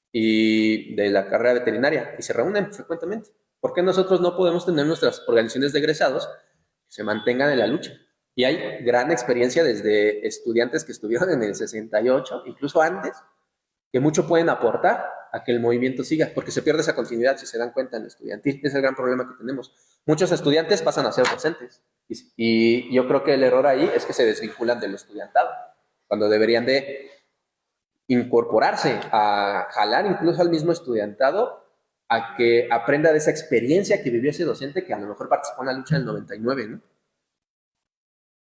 y de la carrera veterinaria, y se reúnen frecuentemente. ¿Por qué nosotros no podemos tener nuestras organizaciones de egresados que se mantengan en la lucha? Y hay gran experiencia desde estudiantes que estuvieron en el 68, incluso antes, que mucho pueden aportar a que el movimiento siga, porque se pierde esa continuidad, si se dan cuenta, en el estudiantil. Es el gran problema que tenemos. Muchos estudiantes pasan a ser docentes, y yo creo que el error ahí es que se desvinculan del estudiantado, cuando deberían de incorporarse a jalar incluso al mismo estudiantado a que aprenda de esa experiencia que vivió ese docente que a lo mejor participó en la lucha del 99, ¿no?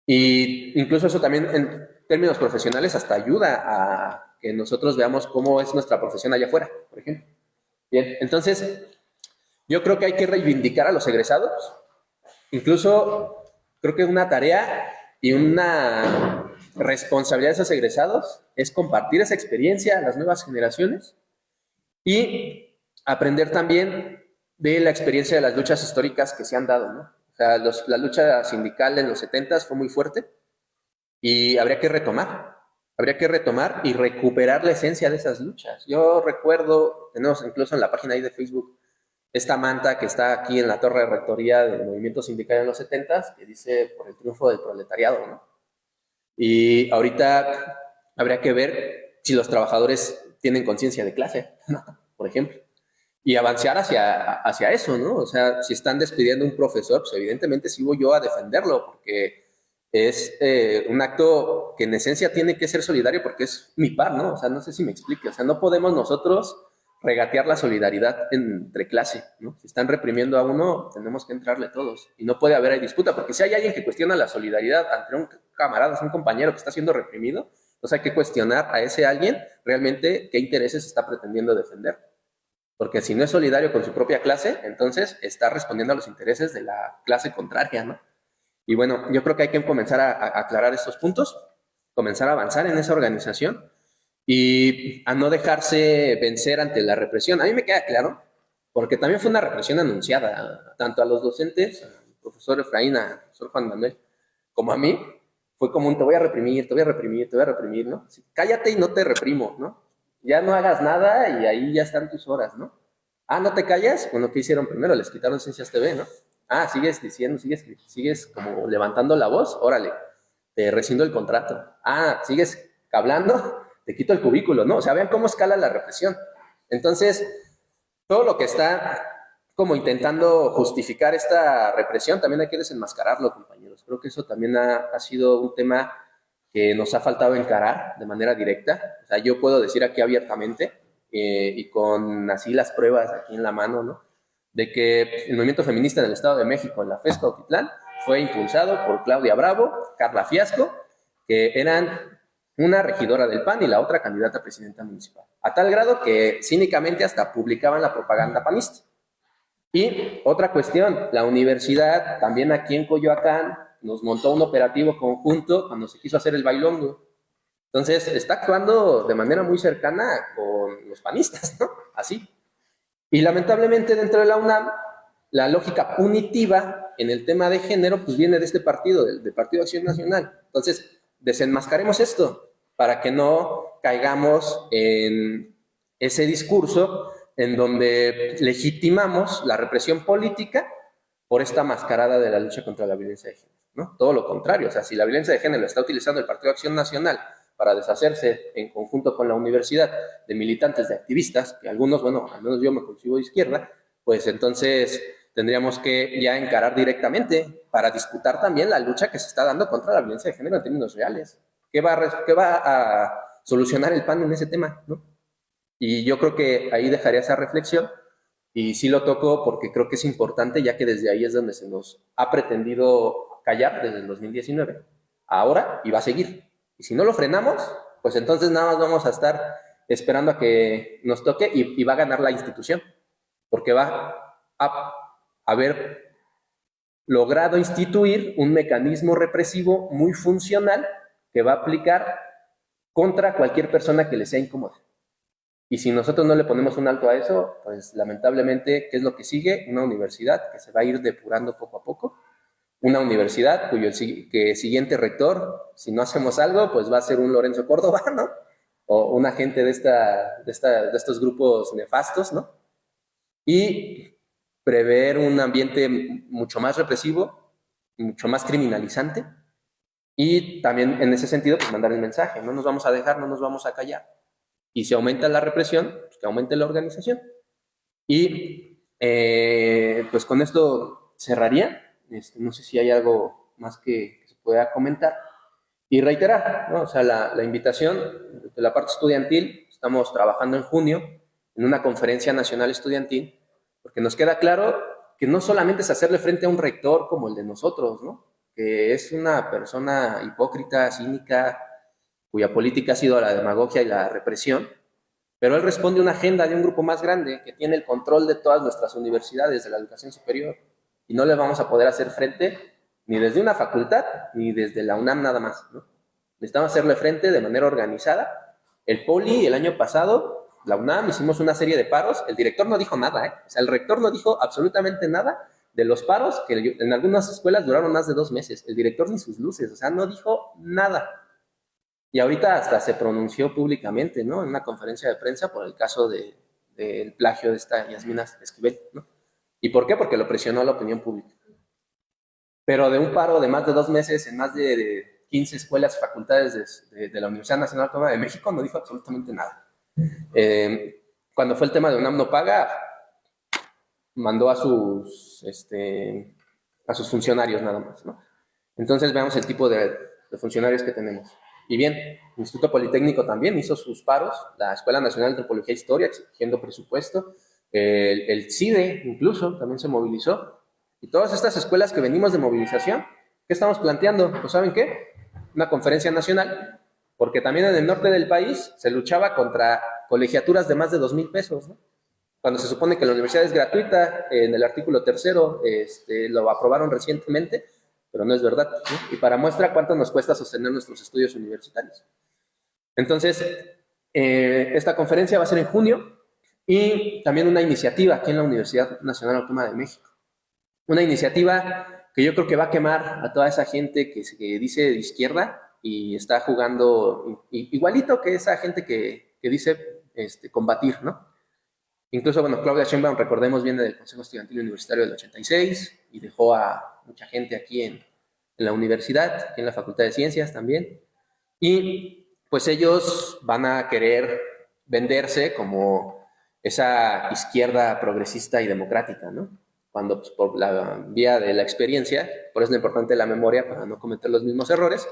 Y incluso eso también en términos profesionales hasta ayuda a que nosotros veamos cómo es nuestra profesión allá afuera, por ejemplo. Bien, entonces yo creo que hay que reivindicar a los egresados. Incluso creo que una tarea y una responsabilidad de esos egresados es compartir esa experiencia a las nuevas generaciones y aprender también de la experiencia de las luchas históricas que se han dado, ¿no? O sea, la lucha sindical en los 70s fue muy fuerte y habría que retomar y recuperar la esencia de esas luchas. Yo recuerdo, tenemos incluso en la página ahí de Facebook, esta manta que está aquí en la torre de rectoría del movimiento sindical en los 70s, que dice por el triunfo del proletariado, ¿no? Y ahorita habría que ver si los trabajadores tienen conciencia de clase, ¿no? Por ejemplo, y avanzar hacia eso, ¿no? O sea, si están despidiendo a un profesor, pues evidentemente sí voy yo a defenderlo, porque es un acto que en esencia tiene que ser solidario porque es mi par, ¿no? O sea, no sé si me explique, o sea, no podemos nosotros regatear la solidaridad entre clase, ¿no? Si están reprimiendo a uno, tenemos que entrarle todos. Y no puede haber disputa, porque si hay alguien que cuestiona la solidaridad ante un camarada, un compañero que está siendo reprimido, entonces hay que cuestionar a ese alguien realmente qué intereses está pretendiendo defender. Porque si no es solidario con su propia clase, entonces está respondiendo a los intereses de la clase contraria, ¿no? Y bueno, yo creo que hay que comenzar a aclarar estos puntos, comenzar a avanzar en esa organización y a no dejarse vencer ante la represión. A mí me queda claro, porque también fue una represión anunciada, tanto a los docentes, al profesor Efraín, al profesor Juan Manuel, como a mí, fue como un te voy a reprimir, te voy a reprimir, te voy a reprimir, ¿no? Así, cállate y no te reprimo, ¿no? Ya no hagas nada y ahí ya están tus horas, ¿no? Ah, ¿no te callas? Bueno, ¿qué hicieron primero? Les quitaron Ciencias TV, ¿no? Ah, sigues diciendo, sigues como levantando la voz, órale, te rescindo el contrato. Ah, sigues hablando, te quito el cubículo, ¿no? O sea, vean cómo escala la represión. Entonces, todo lo que está como intentando justificar esta represión, también hay que desenmascararlo, compañeros. Creo que eso también ha sido un tema que nos ha faltado encarar de manera directa. O sea, yo puedo decir aquí abiertamente y con así las pruebas aquí en la mano, ¿no? De que el movimiento feminista en el Estado de México, en la FES Cuautitlán, fue impulsado por Claudia Bravo, Carla Fiasco, que eran una regidora del PAN y la otra candidata a presidenta municipal. A tal grado que cínicamente hasta publicaban la propaganda panista. Y otra cuestión, la universidad, también aquí en Coyoacán, nos montó un operativo conjunto cuando se quiso hacer el bailongo. Entonces, está actuando de manera muy cercana con los panistas, ¿no? Así. Y lamentablemente dentro de la UNAM, la lógica punitiva en el tema de género, pues viene de este partido, del Partido Acción Nacional. Entonces, desenmascaremos esto para que no caigamos en ese discurso en donde legitimamos la represión política por esta mascarada de la lucha contra la violencia de género, ¿no? Todo lo contrario, o sea, si la violencia de género la está utilizando el Partido Acción Nacional para deshacerse en conjunto con la universidad de militantes, de activistas, que algunos, bueno, al menos yo me consigo de izquierda, pues entonces tendríamos que ya encarar directamente para disputar también la lucha que se está dando contra la violencia de género en términos reales. ¿Qué va a solucionar el PAN en ese tema, ¿no? Y yo creo que ahí dejaría esa reflexión y sí lo toco porque creo que es importante, ya que desde ahí es donde se nos ha pretendido callar desde el 2019, ahora y va a seguir. Y si no lo frenamos, pues entonces nada más vamos a estar esperando a que nos toque y va a ganar la institución, porque va a haber logrado instituir un mecanismo represivo muy funcional que va a aplicar contra cualquier persona que le sea incómoda. Y si nosotros no le ponemos un alto a eso, pues lamentablemente, ¿qué es lo que sigue? Una universidad que se va a ir depurando poco a poco. Una universidad cuyo siguiente rector, si no hacemos algo, pues va a ser un Lorenzo Córdoba, ¿no? O un agente de estos grupos nefastos, ¿no? Y prever un ambiente mucho más represivo, mucho más criminalizante. Y también en ese sentido, pues mandar el mensaje, no nos vamos a dejar, no nos vamos a callar. Y si aumenta la represión, pues que aumente la organización. Y pues con esto cerraría. No sé si hay algo más que se pueda comentar. Y reiterar, ¿no? O sea, la invitación de la parte estudiantil, estamos trabajando en junio en una conferencia nacional estudiantil porque nos queda claro que no solamente es hacerle frente a un rector como el de nosotros, ¿no? Que es una persona hipócrita, cínica, cuya política ha sido la demagogia y la represión, pero él responde a una agenda de un grupo más grande que tiene el control de todas nuestras universidades de la educación superior, y no le vamos a poder hacer frente ni desde una facultad ni desde la UNAM nada más, ¿no? Necesitamos hacerle frente de manera organizada. El Poli, el año pasado, la UNAM, hicimos una serie de paros. El director no dijo nada, ¿eh? O sea, el rector no dijo absolutamente nada de los paros, que en algunas escuelas duraron más de 2 meses. El director ni sus luces, o sea, no dijo nada. Y ahorita hasta se pronunció públicamente, ¿no? En una conferencia de prensa por el caso del plagio de esta Yasmina Esquivel, ¿no? ¿Y por qué? Porque lo presionó la opinión pública. Pero de un paro de más de 2 meses en más de 15 escuelas y facultades de la Universidad Nacional Autónoma de México no dijo absolutamente nada. Cuando fue el tema de UNAM no paga, mandó a sus funcionarios nada más, ¿no? Entonces veamos el tipo de funcionarios que tenemos. Y bien, el Instituto Politécnico también hizo sus paros, la Escuela Nacional de Antropología e Historia exigiendo presupuesto, el CIDE incluso también se movilizó. Y todas estas escuelas que venimos de movilización, ¿qué estamos planteando? Pues ¿saben qué? Una conferencia nacional, porque también en el norte del país se luchaba contra colegiaturas de más de 2,000 pesos, ¿no? Cuando se supone que la universidad es gratuita, en el artículo 3º lo aprobaron recientemente, pero no es verdad, ¿no? Y para muestra cuánto nos cuesta sostener nuestros estudios universitarios. Entonces, esta conferencia va a ser en junio, y también una iniciativa aquí en la Universidad Nacional Autónoma de México. Una iniciativa que yo creo que va a quemar a toda esa gente que dice de izquierda y está jugando igualito que esa gente que dice combatir, ¿no? Incluso, bueno, Claudia Sheinbaum, recordemos, viene del Consejo Estudiantil Universitario del 86 y dejó a mucha gente aquí en la universidad, aquí en la Facultad de Ciencias también. Y pues ellos van a querer venderse como esa izquierda progresista y democrática, ¿no? Cuando pues, por la vía de la experiencia, por eso es lo importante la memoria para no cometer los mismos errores,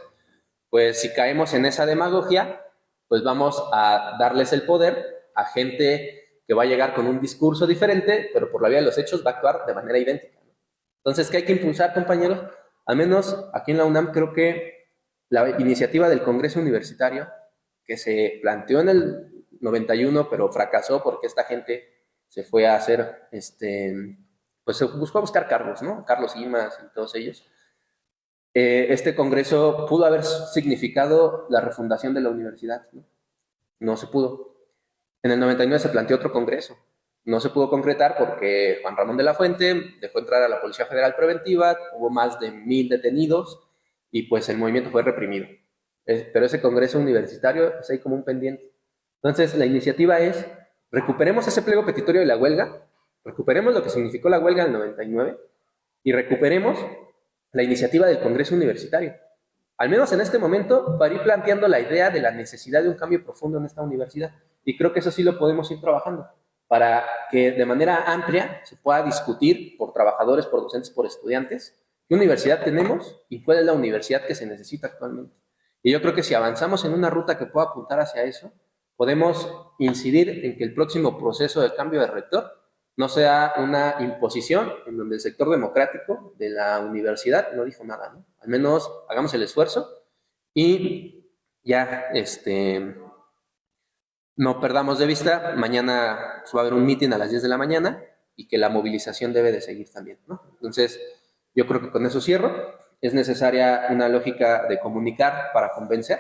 pues si caemos en esa demagogia, pues vamos a darles el poder a gente que va a llegar con un discurso diferente, pero por la vía de los hechos va a actuar de manera idéntica, ¿no? Entonces, ¿qué hay que impulsar, compañeros? Al menos aquí en la UNAM creo que la iniciativa del Congreso Universitario, que se planteó en el 91, pero fracasó porque esta gente se fue a hacer, pues se buscó a buscar cargos, ¿no? Carlos Imas y todos ellos. Este Congreso pudo haber significado la refundación de la universidad, ¿no? No se pudo. En el 99 se planteó otro congreso. No se pudo concretar porque Juan Ramón de la Fuente dejó entrar a la Policía Federal Preventiva, hubo más de 1,000 detenidos y pues el movimiento fue reprimido. Pero ese congreso universitario es ahí como un pendiente. Entonces la iniciativa es, recuperemos ese pliego petitorio de la huelga, recuperemos lo que significó la huelga del 99 y recuperemos la iniciativa del Congreso Universitario. Al menos en este momento, para ir planteando la idea de la necesidad de un cambio profundo en esta universidad. Y creo que eso sí lo podemos ir trabajando, para que de manera amplia se pueda discutir por trabajadores, por docentes, por estudiantes, qué universidad tenemos y cuál es la universidad que se necesita actualmente. Y yo creo que si avanzamos en una ruta que pueda apuntar hacia eso, podemos incidir en que el próximo proceso de cambio de rector no sea una imposición en donde el sector democrático de la universidad no dijo nada, ¿no? Al menos hagamos el esfuerzo y ya, no perdamos de vista, mañana va a haber un meeting a las 10 de la mañana y que la movilización debe de seguir también, ¿no? Entonces, yo creo que con eso cierro. Es necesaria una lógica de comunicar para convencer,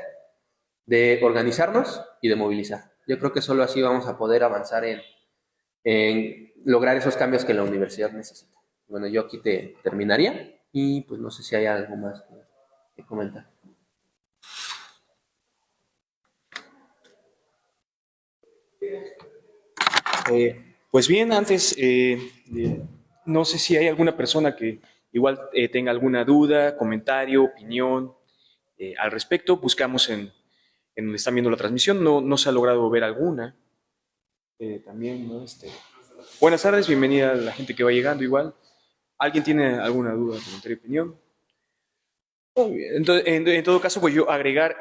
de organizarnos y de movilizar. Yo creo que solo así vamos a poder avanzar en lograr esos cambios que la universidad necesita. Bueno, yo aquí terminaría y pues no sé si hay algo más que comentar. Pues bien, antes, no sé si hay alguna persona que igual tenga alguna duda, comentario, opinión al respecto. Buscamos en donde están viendo la transmisión, no se ha logrado ver alguna. También, ¿no? Buenas tardes, bienvenida a la gente que va llegando igual. ¿Alguien tiene alguna duda, comentario, opinión? Entonces, en todo caso, voy yo a agregar,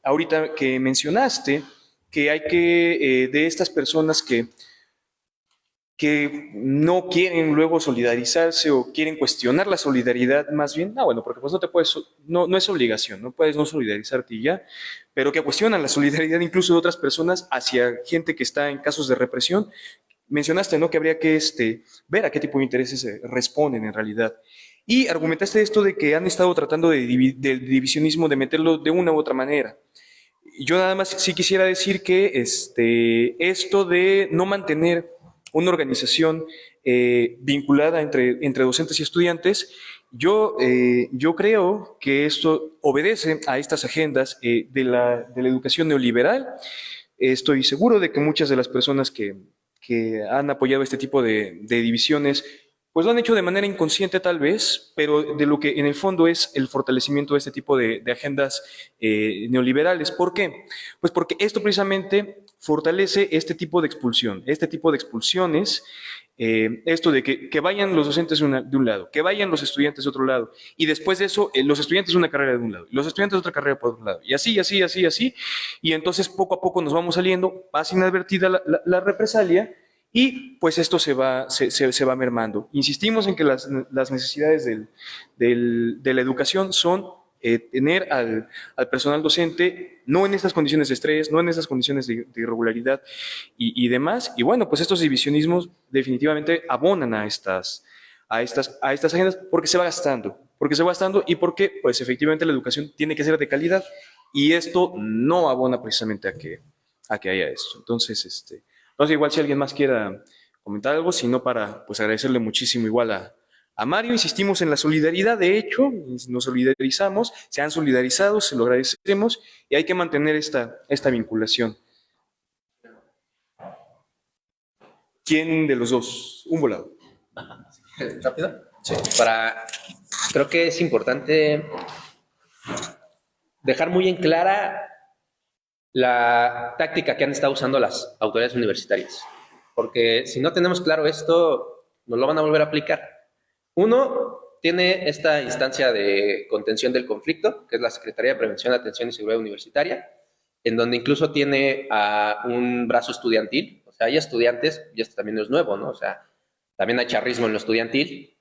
ahorita que mencionaste, que hay que, de estas personas que que no quieren luego solidarizarse o quieren cuestionar la solidaridad más bien, bueno, porque pues no te puedes, no es obligación, no puedes no solidarizarte y ya, pero que cuestionan la solidaridad incluso de otras personas hacia gente que está en casos de represión. Mencionaste, ¿no? Que habría que ver a qué tipo de intereses responden en realidad. Y argumentaste esto de que han estado tratando del divisionismo, de meterlo de una u otra manera. Yo nada más sí quisiera decir que esto de no mantener una organización vinculada entre docentes y estudiantes, yo creo que esto obedece a estas agendas de la educación neoliberal. Estoy seguro de que muchas de las personas que han apoyado este tipo de divisiones, pues lo han hecho de manera inconsciente tal vez, pero de lo que en el fondo es el fortalecimiento de este tipo de agendas neoliberales. ¿Por qué? Pues porque esto precisamente fortalece este tipo de expulsión, este tipo de expulsiones, esto de que vayan los docentes de un lado, que vayan los estudiantes de otro lado, y después de eso, los estudiantes de una carrera de un lado, los estudiantes de otra carrera por otro lado, y así, así, así, así, y entonces poco a poco nos vamos saliendo, pasa inadvertida la represalia, y pues esto se va mermando. Insistimos en que las necesidades de la educación son tener al personal docente no en estas condiciones de estrés, no en estas condiciones de irregularidad y demás. Y bueno, pues estos divisionismos definitivamente abonan a estas agendas porque se va gastando y porque pues efectivamente la educación tiene que ser de calidad y esto no abona precisamente a que haya esto. Entonces igual si alguien más quiera comentar algo, sino para pues agradecerle muchísimo igual a Mario, insistimos en la solidaridad, de hecho, nos solidarizamos, se han solidarizado, se lo agradecemos y hay que mantener esta vinculación. ¿Quién de los dos? Un volado. ¿Rápido? Sí. Creo que es importante dejar muy en clara la táctica que han estado usando las autoridades universitarias. Porque si no tenemos claro esto, nos lo van a volver a aplicar. Uno, tiene esta instancia de contención del conflicto, que es la Secretaría de Prevención, Atención y Seguridad Universitaria, en donde incluso tiene a un brazo estudiantil. O sea, hay estudiantes, y esto también no es nuevo, ¿no? O sea, también hay charrismo en lo estudiantil.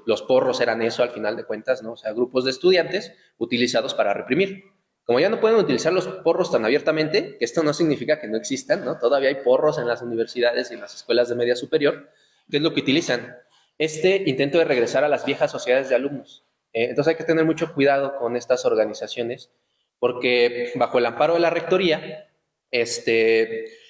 Los porros eran eso al final de cuentas, ¿no? O sea, grupos de estudiantes utilizados para reprimir. Como ya no pueden utilizar los porros tan abiertamente, que esto no significa que no existan, ¿no? Todavía hay porros en las universidades y en las escuelas de media superior, ¿qué es lo que utilizan? Este intento de regresar a las viejas sociedades de alumnos. Entonces hay que tener mucho cuidado con estas organizaciones, porque bajo el amparo de la rectoría,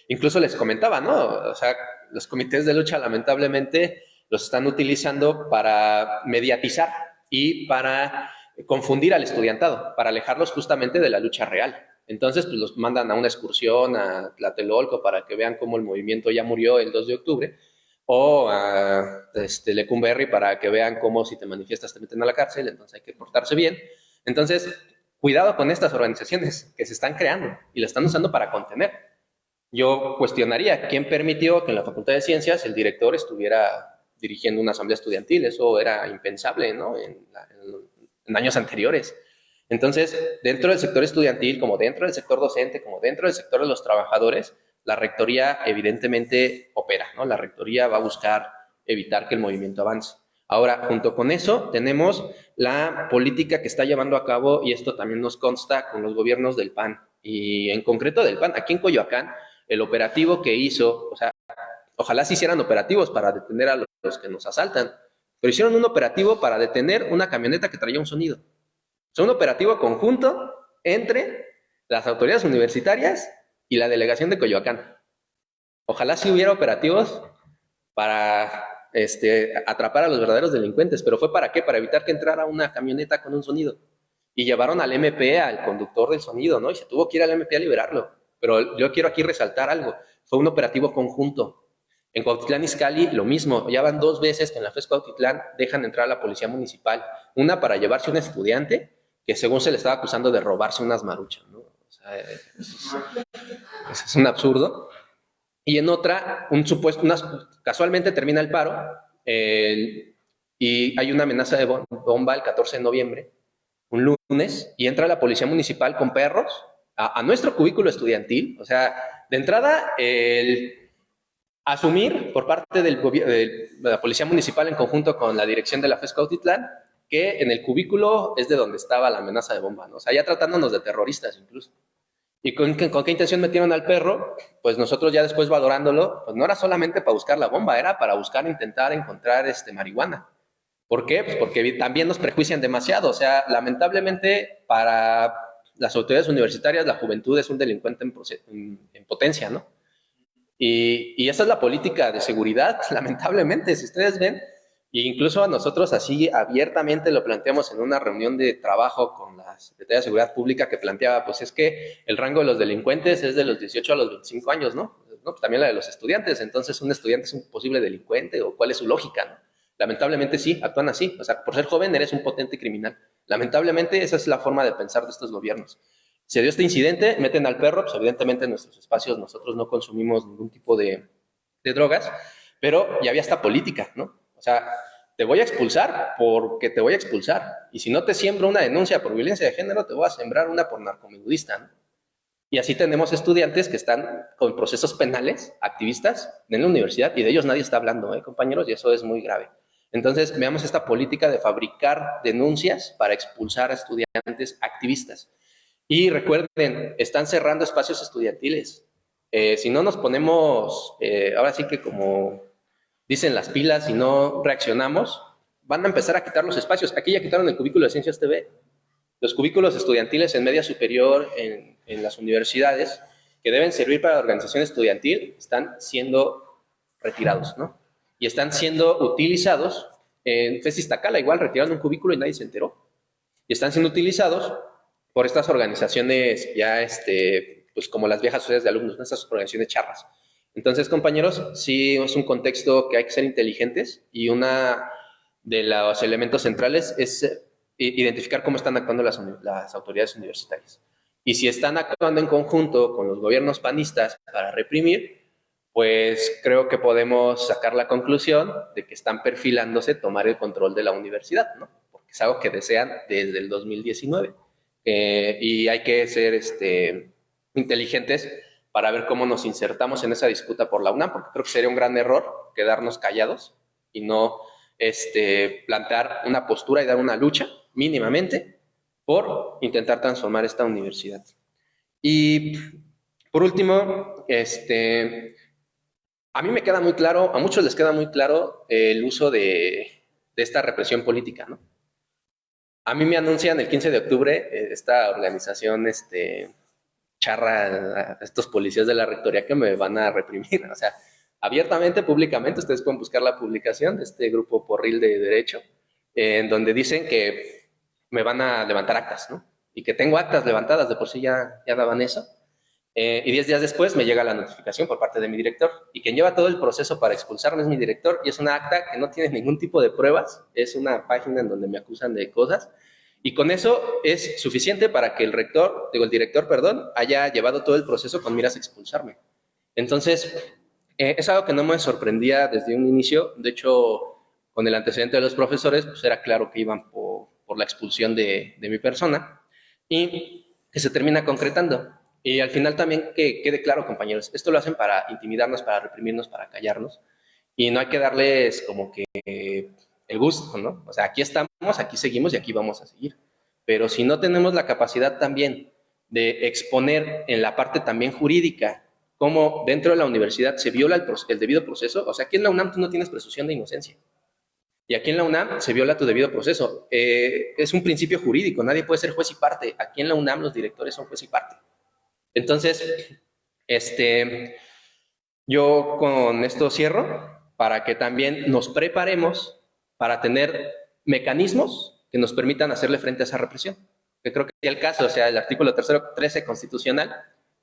incluso les comentaba, ¿no? O sea, los comités de lucha lamentablemente los están utilizando para mediatizar y para confundir al estudiantado, para alejarlos justamente de la lucha real. Entonces, pues los mandan a una excursión a Tlatelolco para que vean cómo el movimiento ya murió el 2 de octubre, o a Lecumberri para que vean cómo si te manifiestas te meten a la cárcel, entonces hay que portarse bien. Entonces, cuidado con estas organizaciones que se están creando y la están usando para contener. Yo cuestionaría quién permitió que en la Facultad de Ciencias el director estuviera dirigiendo una asamblea estudiantil. Eso era impensable, ¿no? En años anteriores. Entonces, dentro del sector estudiantil, como dentro del sector docente, como dentro del sector de los trabajadores, la rectoría evidentemente opera, ¿no? La rectoría va a buscar evitar que el movimiento avance. Ahora, junto con eso, tenemos la política que está llevando a cabo, y esto también nos consta con los gobiernos del PAN, y en concreto del PAN. Aquí en Coyoacán, el operativo que hizo, o sea, ojalá se hicieran operativos para detener a los que nos asaltan, pero hicieron un operativo para detener una camioneta que traía un sonido. Es un operativo conjunto entre las autoridades universitarias y la delegación de Coyoacán. Ojalá sí hubiera operativos para atrapar a los verdaderos delincuentes, pero ¿fue para qué? Para evitar que entrara una camioneta con un sonido. Y llevaron al MP, al conductor del sonido, ¿no? Y se tuvo que ir al MP a liberarlo. Pero yo quiero aquí resaltar algo. Fue un operativo conjunto. En Cuautitlán Izcalli, lo mismo. Ya van 2 veces que en la FES Cuautitlán dejan entrar a la policía municipal. Una para llevarse a un estudiante que según se le estaba acusando de robarse unas maruchas, ¿no? O sea, eso es un absurdo. Y en otra, casualmente termina el paro y hay una amenaza de bomba el 14 de noviembre, un lunes, y entra la policía municipal con perros a nuestro cubículo estudiantil. O sea, de entrada, asumir por parte de la Policía Municipal en conjunto con la dirección de la FES Cuautitlán que en el cubículo es de donde estaba la amenaza de bomba, ¿no? O sea, ya tratándonos de terroristas incluso. ¿Y con qué intención metieron al perro? Pues nosotros ya después valorándolo, pues no era solamente para buscar la bomba, era para buscar, intentar encontrar marihuana. ¿Por qué? Pues porque también nos prejuician demasiado. O sea, lamentablemente para las autoridades universitarias la juventud es un delincuente en potencia, ¿no? Y esa es la política de seguridad, lamentablemente, si ustedes ven, e incluso a nosotros así abiertamente lo planteamos en una reunión de trabajo con la Secretaría de Seguridad Pública que planteaba, pues es que el rango de los delincuentes es de los 18 a los 25 años, ¿no? Pues también la de los estudiantes, entonces un estudiante es un posible delincuente o cuál es su lógica, ¿no? Lamentablemente sí, actúan así, o sea, por ser joven eres un potente criminal. Lamentablemente esa es la forma de pensar de estos gobiernos. Se dio este incidente, meten al perro, pues evidentemente en nuestros espacios nosotros no consumimos ningún tipo de drogas, pero ya había esta política, ¿no? O sea, te voy a expulsar porque te voy a expulsar. Y si no te siembro una denuncia por violencia de género, te voy a sembrar una por narcomenudista, ¿no? Y así tenemos estudiantes que están con procesos penales, activistas, en la universidad, y de ellos nadie está hablando, compañeros, y eso es muy grave. Entonces, veamos esta política de fabricar denuncias para expulsar a estudiantes activistas. Y recuerden, están cerrando espacios estudiantiles. Si no nos ponemos, ahora sí que como dicen las pilas y no reaccionamos, van a empezar a quitar los espacios. Aquí ya quitaron el cubículo de Ciencias TV. Los cubículos estudiantiles en media superior en las universidades, que deben servir para la organización estudiantil, están siendo retirados, ¿no? Y están siendo utilizados en FES Iztacala, igual retiraron un cubículo y nadie se enteró. Y están siendo utilizados por estas organizaciones ya, pues como las viejas sociedades de alumnos, ¿no? Estas organizaciones charras. Entonces, compañeros, sí es un contexto que hay que ser inteligentes y una de los elementos centrales es identificar cómo están actuando las autoridades universitarias. Y si están actuando en conjunto con los gobiernos panistas para reprimir, pues creo que podemos sacar la conclusión de que están perfilándose tomar el control de la universidad, ¿no? Porque es algo que desean desde el 2019. Y hay que ser inteligentes para ver cómo nos insertamos en esa disputa por la UNAM, porque creo que sería un gran error quedarnos callados y no plantear una postura y dar una lucha mínimamente por intentar transformar esta universidad. Y por último, a mí me queda muy claro, a muchos les queda muy claro el uso de esta represión política, ¿no? A mí me anuncian el 15 de octubre esta organización charra a estos policías de la rectoría que me van a reprimir. O sea, abiertamente, públicamente, ustedes pueden buscar la publicación de este grupo porril de derecho, en donde dicen que me van a levantar actas, ¿no? Y que tengo actas levantadas, de por sí ya daban eso. Y 10 días después me llega la notificación por parte de mi director. Y quien lleva todo el proceso para expulsarme es mi director. Y es una acta que no tiene ningún tipo de pruebas. Es una página en donde me acusan de cosas. Y con eso es suficiente para que el director, perdón, haya llevado todo el proceso con miras a expulsarme. Entonces, es algo que no me sorprendía desde un inicio. De hecho, con el antecedente de los profesores, pues era claro que iban por la expulsión de mi persona y que se termina concretando. Y al final también que quede claro, compañeros, esto lo hacen para intimidarnos, para reprimirnos, para callarnos. Y no hay que darles como que el gusto, ¿no? O sea, aquí estamos, aquí seguimos y aquí vamos a seguir. Pero si no tenemos la capacidad también de exponer en la parte también jurídica cómo dentro de la universidad se viola el debido proceso, o sea, aquí en la UNAM tú no tienes presunción de inocencia. Y aquí en la UNAM se viola tu debido proceso. Es un principio jurídico, nadie puede ser juez y parte. Aquí en la UNAM los directores son juez y parte. Entonces, yo con esto cierro para que también nos preparemos para tener mecanismos que nos permitan hacerle frente a esa represión. Que creo que es el caso, o sea, el artículo 13 constitucional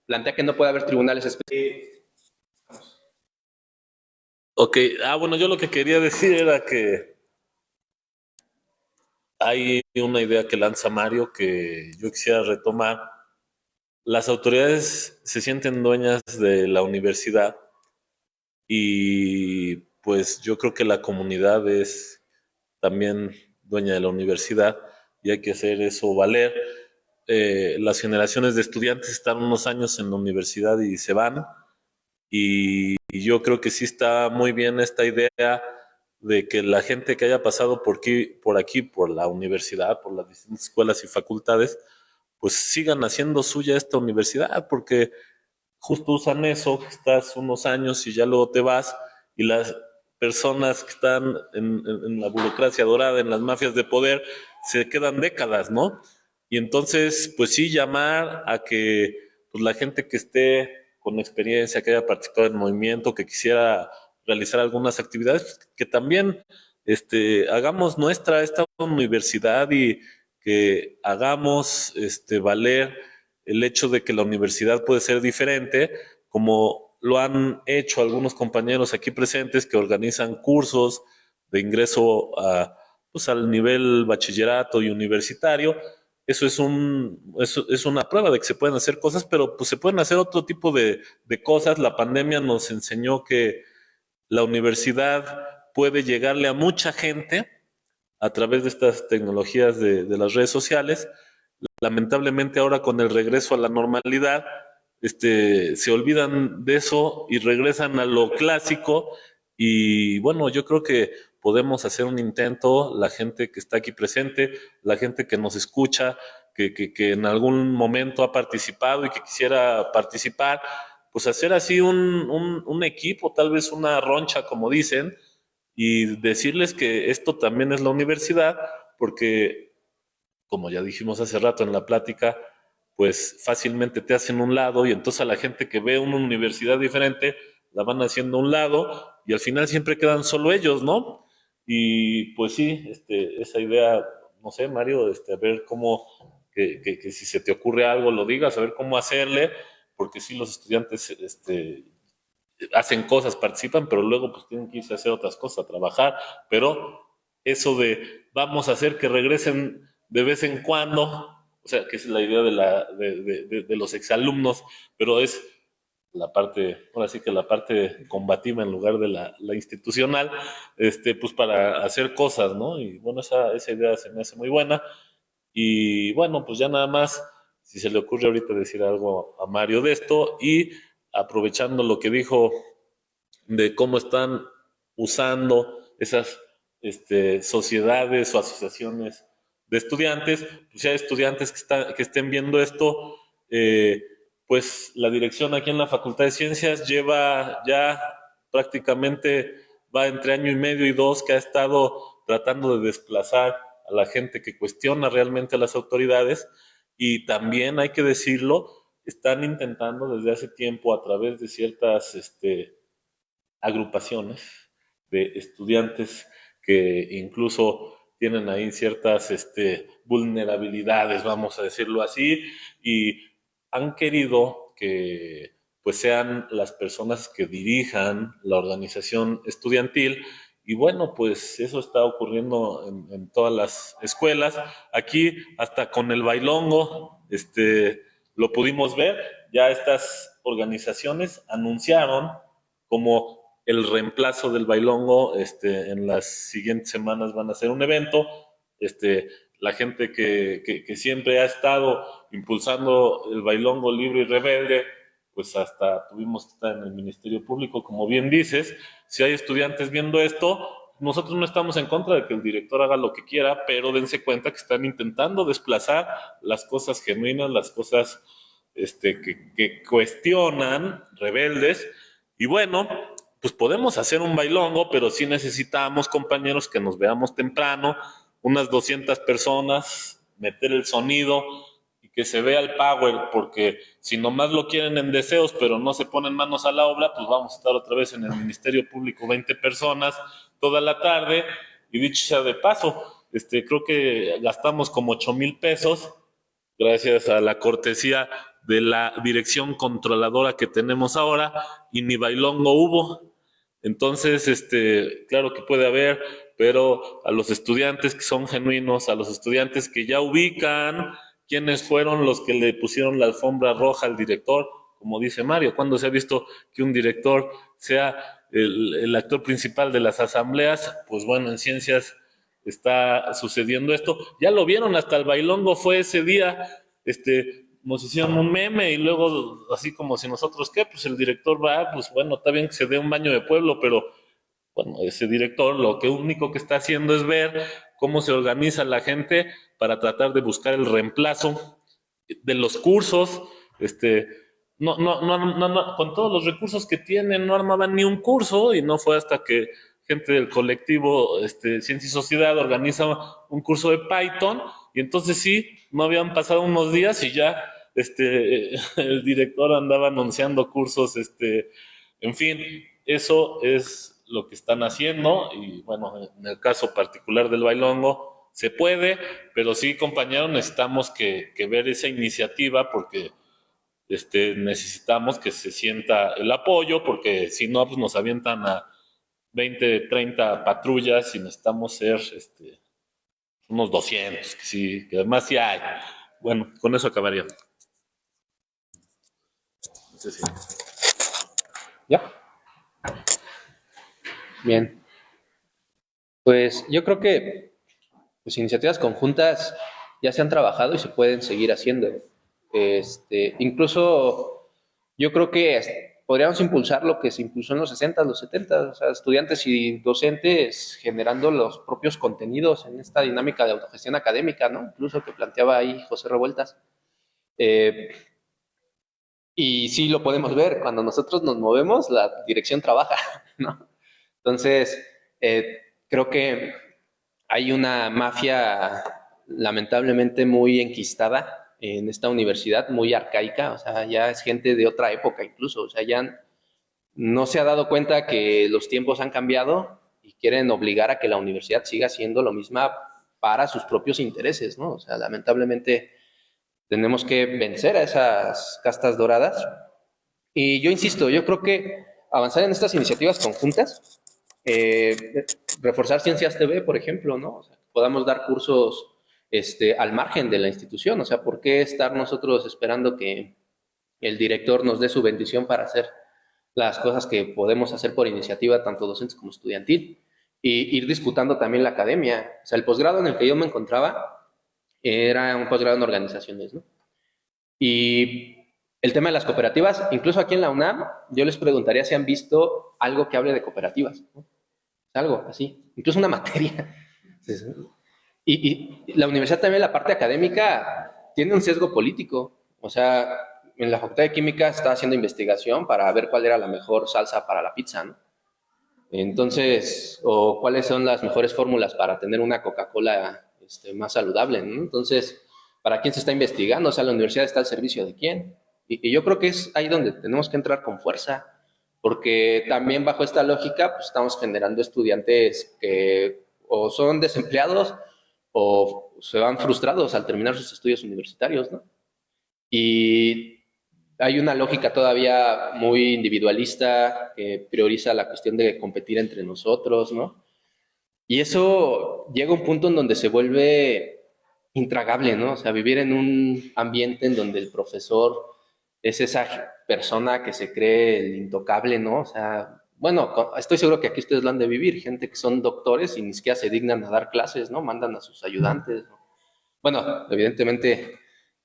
plantea que no puede haber tribunales especiales. Ok, bueno, yo lo que quería decir era que hay una idea que lanza Mario que yo quisiera retomar. Las autoridades se sienten dueñas de la universidad y pues yo creo que la comunidad es también dueña de la universidad y hay que hacer eso valer. Las generaciones de estudiantes están unos años en la universidad y se van y yo creo que sí está muy bien esta idea de que la gente que haya pasado aquí, por la universidad, por las distintas escuelas y facultades, pues sigan haciendo suya esta universidad, porque justo usan eso, que estás unos años y ya luego te vas, y las personas que están en la burocracia dorada, en las mafias de poder, se quedan décadas, ¿no? Y entonces, pues sí, llamar a que pues, la gente que esté con experiencia, que haya participado en movimiento, que quisiera realizar algunas actividades, que también hagamos nuestra esta universidad y que hagamos valer el hecho de que la universidad puede ser diferente, como lo han hecho algunos compañeros aquí presentes que organizan cursos de ingreso pues, al nivel bachillerato y universitario. Eso es una prueba de que se pueden hacer cosas, pero pues se pueden hacer otro tipo de cosas. La pandemia nos enseñó que la universidad puede llegarle a mucha gente a través de estas tecnologías de las redes sociales. Lamentablemente ahora con el regreso a la normalidad, se olvidan de eso y regresan a lo clásico. Y bueno, yo creo que podemos hacer un intento, la gente que está aquí presente, la gente que nos escucha, que en algún momento ha participado y que quisiera participar, pues hacer así un equipo, tal vez una roncha, como dicen, y decirles que esto también es la universidad, porque como ya dijimos hace rato en la plática, pues fácilmente te hacen un lado y entonces a la gente que ve una universidad diferente la van haciendo a un lado y al final siempre quedan solo ellos, ¿no? Y pues sí, esa idea, no sé, Mario, a ver cómo, que si se te ocurre algo lo digas, a ver cómo hacerle, porque sí los estudiantes hacen cosas, participan, pero luego pues tienen que irse a hacer otras cosas, a trabajar, pero eso de vamos a hacer que regresen de vez en cuando, o sea, que es la idea de los exalumnos, pero es la parte, ahora sí que la parte combativa en lugar de la institucional, pues para hacer cosas, ¿no? Y bueno, esa idea se me hace muy buena. Y bueno, pues ya nada más, si se le ocurre ahorita decir algo a Mario de esto y aprovechando lo que dijo de cómo están usando esas sociedades o asociaciones de estudiantes, pues si hay estudiantes que estén viendo esto, pues la dirección aquí en la Facultad de Ciencias lleva ya prácticamente, va entre año y medio y dos, que ha estado tratando de desplazar a la gente que cuestiona realmente a las autoridades, y también hay que decirlo, están intentando desde hace tiempo a través de ciertas agrupaciones de estudiantes que incluso tienen ahí ciertas vulnerabilidades, vamos a decirlo así, y han querido que pues sean las personas que dirijan la organización estudiantil. Y bueno, pues eso está ocurriendo en todas las escuelas. Aquí hasta con el bailongo, lo pudimos ver. Ya estas organizaciones anunciaron como el reemplazo del bailongo. En las siguientes semanas van a hacer un evento. La gente que siempre ha estado impulsando el bailongo libre y rebelde, pues hasta tuvimos que estar en el Ministerio Público, como bien dices. Si hay estudiantes viendo esto, nosotros no estamos en contra de que el director haga lo que quiera, pero dense cuenta que están intentando desplazar las cosas genuinas, las cosas que cuestionan, rebeldes. Y bueno, pues podemos hacer un bailongo, pero sí necesitamos, compañeros, que nos veamos temprano, unas 200 personas, meter el sonido y que se vea el power, porque si nomás lo quieren en deseos, pero no se ponen manos a la obra, pues vamos a estar otra vez en el Ministerio Público 20 personas toda la tarde. Y dicho sea de paso, creo que gastamos como 8,000 pesos gracias a la cortesía de la dirección controladora que tenemos ahora, y ni bailongo hubo. Entonces, claro que puede haber, pero a los estudiantes que son genuinos, a los estudiantes que ya ubican quiénes fueron los que le pusieron la alfombra roja al director, como dice Mario, ¿cuándo se ha visto que un director sea el actor principal de las asambleas? Pues bueno, en ciencias está sucediendo esto. Ya lo vieron, hasta el bailongo fue ese día. nos hicieron un meme y luego así como si nosotros, ¿qué? Pues el director va, pues bueno, está bien que se dé un baño de pueblo, pero bueno, ese director lo que único que está haciendo es ver cómo se organiza la gente para tratar de buscar el reemplazo de los cursos, con todos los recursos que tienen, no armaban ni un curso y no fue hasta que gente del colectivo Ciencia y Sociedad organiza un curso de Python y entonces sí, no habían pasado unos días y ya el director andaba anunciando cursos, en fin, eso es lo que están haciendo y bueno, en el caso particular del bailongo se puede, pero sí, compañero, necesitamos que ver esa iniciativa porque necesitamos que se sienta el apoyo, porque si no, pues nos avientan a 20, 30 patrullas y necesitamos ser unos 200, que sí, que además sí hay. Bueno, con eso acabaría. No sé si- ¿Ya? Bien. Pues yo creo que pues, iniciativas conjuntas ya se han trabajado y se pueden seguir haciendo. Incluso yo creo que podríamos impulsar lo que se impulsó en los 60, los 70, o sea, estudiantes y docentes generando los propios contenidos en esta dinámica de autogestión académica, ¿no? Incluso que planteaba ahí José Revueltas. Eh, y sí lo podemos ver, cuando nosotros nos movemos, la dirección trabaja, ¿no? Entonces, creo que hay una mafia lamentablemente muy enquistada en esta universidad, muy arcaica, o sea, ya es gente de otra época incluso, o sea, ya no se ha dado cuenta que los tiempos han cambiado y quieren obligar a que la universidad siga siendo lo misma para sus propios intereses, ¿no? O sea, lamentablemente tenemos que vencer a esas castas doradas. Y yo insisto, yo creo que avanzar en estas iniciativas conjuntas, reforzar Ciencias TV, por ejemplo, ¿no? O sea, que podamos dar cursos al margen de la institución, o sea, ¿por qué estar nosotros esperando que el director nos dé su bendición para hacer las cosas que podemos hacer por iniciativa, tanto docentes como estudiantil? Y ir disputando también la academia. O sea, el posgrado en el que yo me encontraba era un posgrado en organizaciones, ¿no? Y el tema de las cooperativas, incluso aquí en la UNAM, yo les preguntaría si han visto algo que hable de cooperativas, ¿no? Algo así, incluso una materia. Y la universidad también, la parte académica, tiene un sesgo político. O sea, en la Facultad de Química estaba haciendo investigación para ver cuál era la mejor salsa para la pizza, ¿no? Entonces, o cuáles son las mejores fórmulas para tener una Coca-Cola más saludable, ¿no? Entonces, ¿para quién se está investigando? O sea, la universidad está al servicio de quién. Y yo creo que es ahí donde tenemos que entrar con fuerza, porque también bajo esta lógica, pues estamos generando estudiantes que o son desempleados o se van frustrados al terminar sus estudios universitarios, ¿no? Y hay una lógica todavía muy individualista que prioriza la cuestión de competir entre nosotros, ¿no? Y eso llega a un punto en donde se vuelve intragable, ¿no? O sea, vivir en un ambiente en donde el profesor es esa persona que se cree el intocable, ¿no? O sea, bueno, estoy seguro que aquí ustedes lo han de vivir, gente que son doctores y ni siquiera se dignan a dar clases, ¿no? Mandan a sus ayudantes, ¿no? Bueno, evidentemente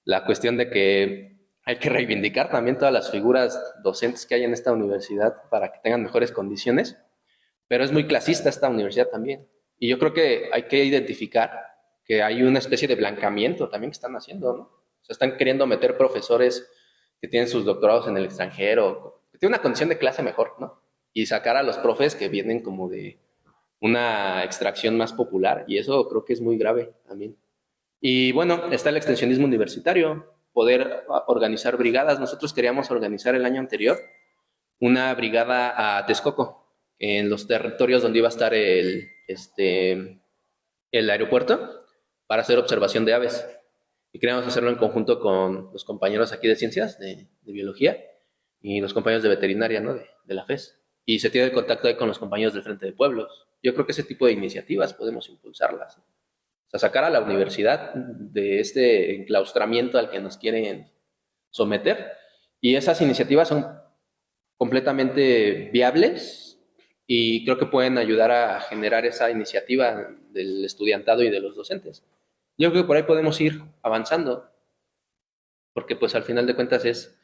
la cuestión de que hay que reivindicar también todas las figuras docentes que hay en esta universidad para que tengan mejores condiciones, pero es muy clasista esta universidad también. Y yo creo que hay que identificar que hay una especie de blancamiento también que están haciendo, ¿no? O sea, están queriendo meter profesores que tienen sus doctorados en el extranjero, que tienen una condición de clase mejor, ¿no? Y sacar a los profes que vienen como de una extracción más popular, y eso creo que es muy grave también. Y bueno, está el extensionismo universitario, poder organizar brigadas. Nosotros queríamos organizar el año anterior una brigada a Texcoco, en los territorios donde iba a estar el aeropuerto, para hacer observación de aves. Y queríamos hacerlo en conjunto con los compañeros aquí de ciencias, de biología, y los compañeros de veterinaria, ¿no? De la FES. Y se tiene contacto ahí con los compañeros del Frente de Pueblos. Yo creo que ese tipo de iniciativas podemos impulsarlas, ¿no? O sea, sacar a la universidad de este enclaustramiento al que nos quieren someter. Y esas iniciativas son completamente viables y creo que pueden ayudar a generar esa iniciativa del estudiantado y de los docentes. Yo creo que por ahí podemos ir avanzando. porque pues al final de cuentas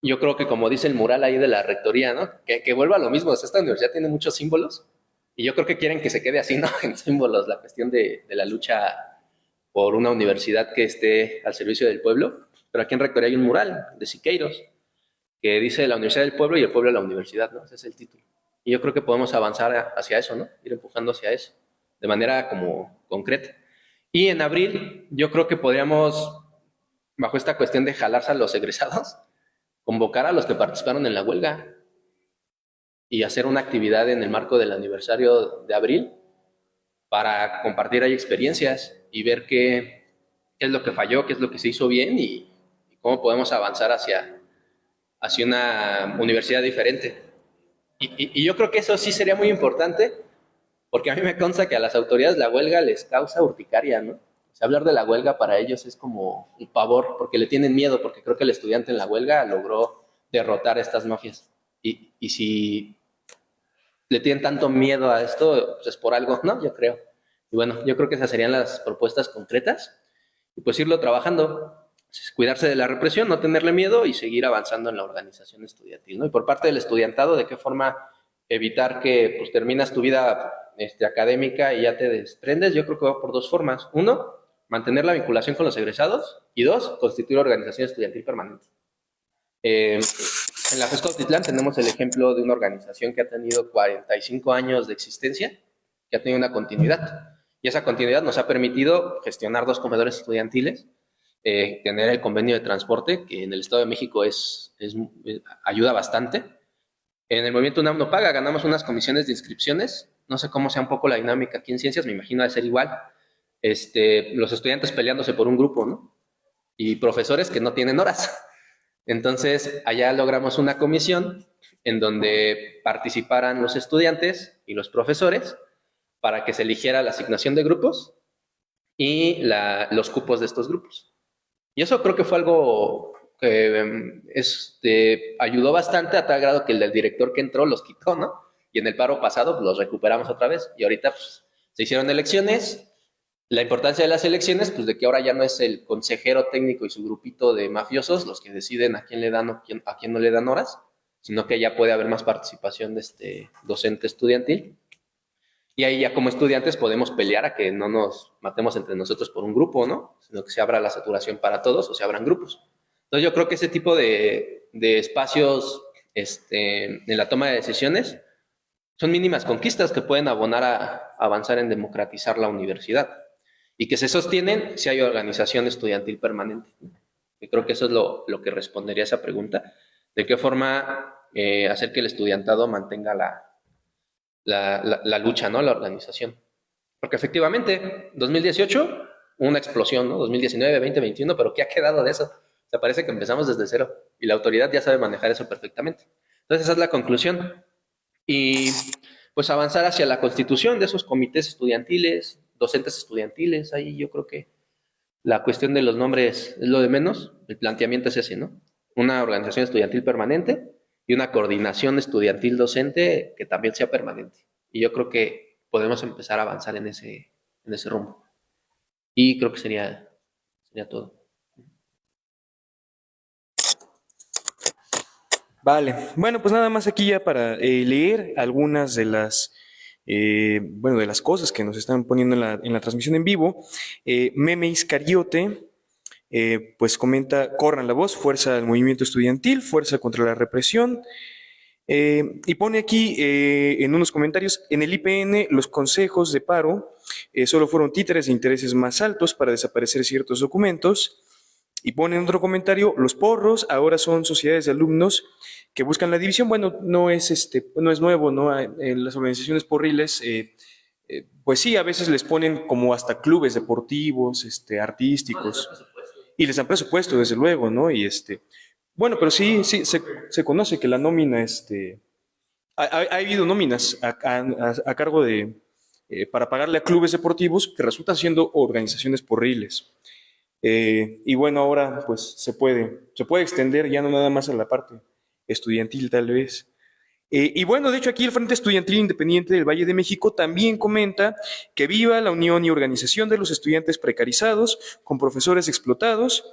yo creo que como dice el mural ahí de la rectoría, ¿no? Que vuelva a lo mismo, o sea, esta universidad tiene muchos símbolos y yo creo que quieren que se quede así, ¿no? En símbolos, la cuestión de la lucha por una universidad que esté al servicio del pueblo, pero aquí en rectoría hay un mural de Siqueiros que dice la Universidad del Pueblo y el pueblo de la universidad, ¿no? Ese es el título. Y yo creo que podemos avanzar hacia eso, ¿no? Ir empujando hacia eso, de manera como concreta. Y en abril, yo creo que podríamos, bajo esta cuestión de jalarse a los egresados, convocar a los que participaron en la huelga y hacer una actividad en el marco del aniversario de abril para compartir ahí experiencias y ver qué es lo que falló, qué es lo que se hizo bien y cómo podemos avanzar hacia una universidad diferente. Y yo creo que eso sí sería muy importante, porque a mí me consta que a las autoridades la huelga les causa urticaria, ¿no? O sea, hablar de la huelga para ellos es como un pavor, porque le tienen miedo, porque creo que el estudiante en la huelga logró derrotar a estas mafias. Y si le tienen tanto miedo a esto, pues es por algo, ¿no? Yo creo. Y bueno, yo creo que esas serían las propuestas concretas. Y pues irlo trabajando, cuidarse de la represión, no tenerle miedo y seguir avanzando en la organización estudiantil, ¿no? Y por parte del estudiantado, ¿de qué forma evitar que pues terminas tu vida académica y ya te desprendes? Yo creo que va por dos formas. Uno, mantener la vinculación con los egresados y dos, constituir organización estudiantil permanente. En la FES Cuautitlán tenemos el ejemplo de una organización que ha tenido 45 años de existencia, que ha tenido una continuidad. Y esa continuidad nos ha permitido gestionar 2 comedores estudiantiles, tener el convenio de transporte, que en el Estado de México ayuda bastante. En el movimiento UNAM no paga, ganamos unas comisiones de inscripciones. No sé cómo sea un poco la dinámica aquí en ciencias, me imagino de ser igual. Los estudiantes peleándose por un grupo, ¿no? Y profesores que no tienen horas. Entonces, allá logramos una comisión en donde participaran los estudiantes y los profesores para que se eligiera la asignación de grupos y los cupos de estos grupos. Y eso creo que fue algo que ayudó bastante, a tal grado que el del director que entró los quitó, ¿no? Y en el paro pasado pues, los recuperamos otra vez. Y ahorita pues, se hicieron elecciones. La importancia de las elecciones, pues de que ahora ya no es el consejero técnico y su grupito de mafiosos los que deciden a quién le dan o a quién no le dan horas, sino que ya puede haber más participación de este docente estudiantil. Y ahí ya como estudiantes podemos pelear a que no nos matemos entre nosotros por un grupo, ¿no? Sino que se abra la saturación para todos o se abran grupos. Entonces yo creo que ese tipo de espacios en la toma de decisiones son mínimas conquistas que pueden abonar a avanzar en democratizar la universidad y que se sostienen si hay organización estudiantil permanente. Y creo que eso es lo que respondería a esa pregunta. ¿De qué forma hacer que el estudiantado mantenga la lucha, ¿no? La organización? Porque efectivamente, 2018, una explosión, ¿no? 2019, 2021, pero ¿qué ha quedado de eso? O sea, parece que empezamos desde cero y la autoridad ya sabe manejar eso perfectamente. Entonces, esa es la conclusión. Y pues avanzar hacia la constitución de esos comités estudiantiles, docentes estudiantiles. Ahí yo creo que la cuestión de los nombres es lo de menos. El planteamiento es ese, ¿no? Una organización estudiantil permanente y una coordinación estudiantil docente que también sea permanente. Y yo creo que podemos empezar a avanzar en ese rumbo. Y creo que sería todo. Vale, bueno, pues nada más aquí ya para leer algunas de las, de las cosas que nos están poniendo en la transmisión en vivo. Meme Iscariote, pues comenta, corran la voz, fuerza al movimiento estudiantil, fuerza contra la represión. Y pone aquí en unos comentarios, en el IPN los consejos de paro solo fueron títeres de intereses más altos para desaparecer ciertos documentos. Y pone en otro comentario, los porros ahora son sociedades de alumnos que buscan la división. Bueno, no es nuevo, ¿no? En las organizaciones porriles, pues sí, a veces les ponen como hasta clubes deportivos, artísticos, y les dan presupuesto, desde luego, ¿no? Y bueno, pero sí, se conoce que la nómina, ha habido nóminas a cargo de, para pagarle a clubes deportivos que resultan siendo organizaciones porriles. Y bueno, ahora pues se puede extender ya no nada más a la parte estudiantil tal vez. Y bueno, de hecho aquí el Frente Estudiantil Independiente del Valle de México también comenta que viva la unión y organización de los estudiantes precarizados con profesores explotados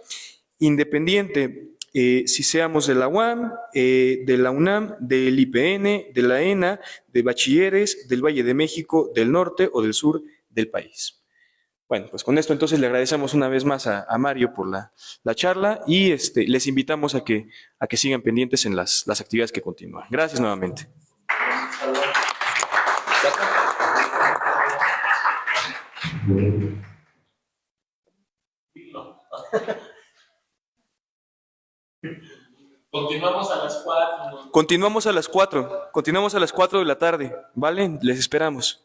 independiente, si seamos de la UAM, de la UNAM, del IPN, de la ENA, de bachilleres, del Valle de México, del norte o del sur del país. Bueno, pues con esto entonces le agradecemos una vez más a Mario por la charla y les invitamos a que sigan pendientes en las actividades que continúan. Gracias nuevamente. Continuamos a las 4. Continuamos a las 4 de la tarde, ¿vale? Les esperamos.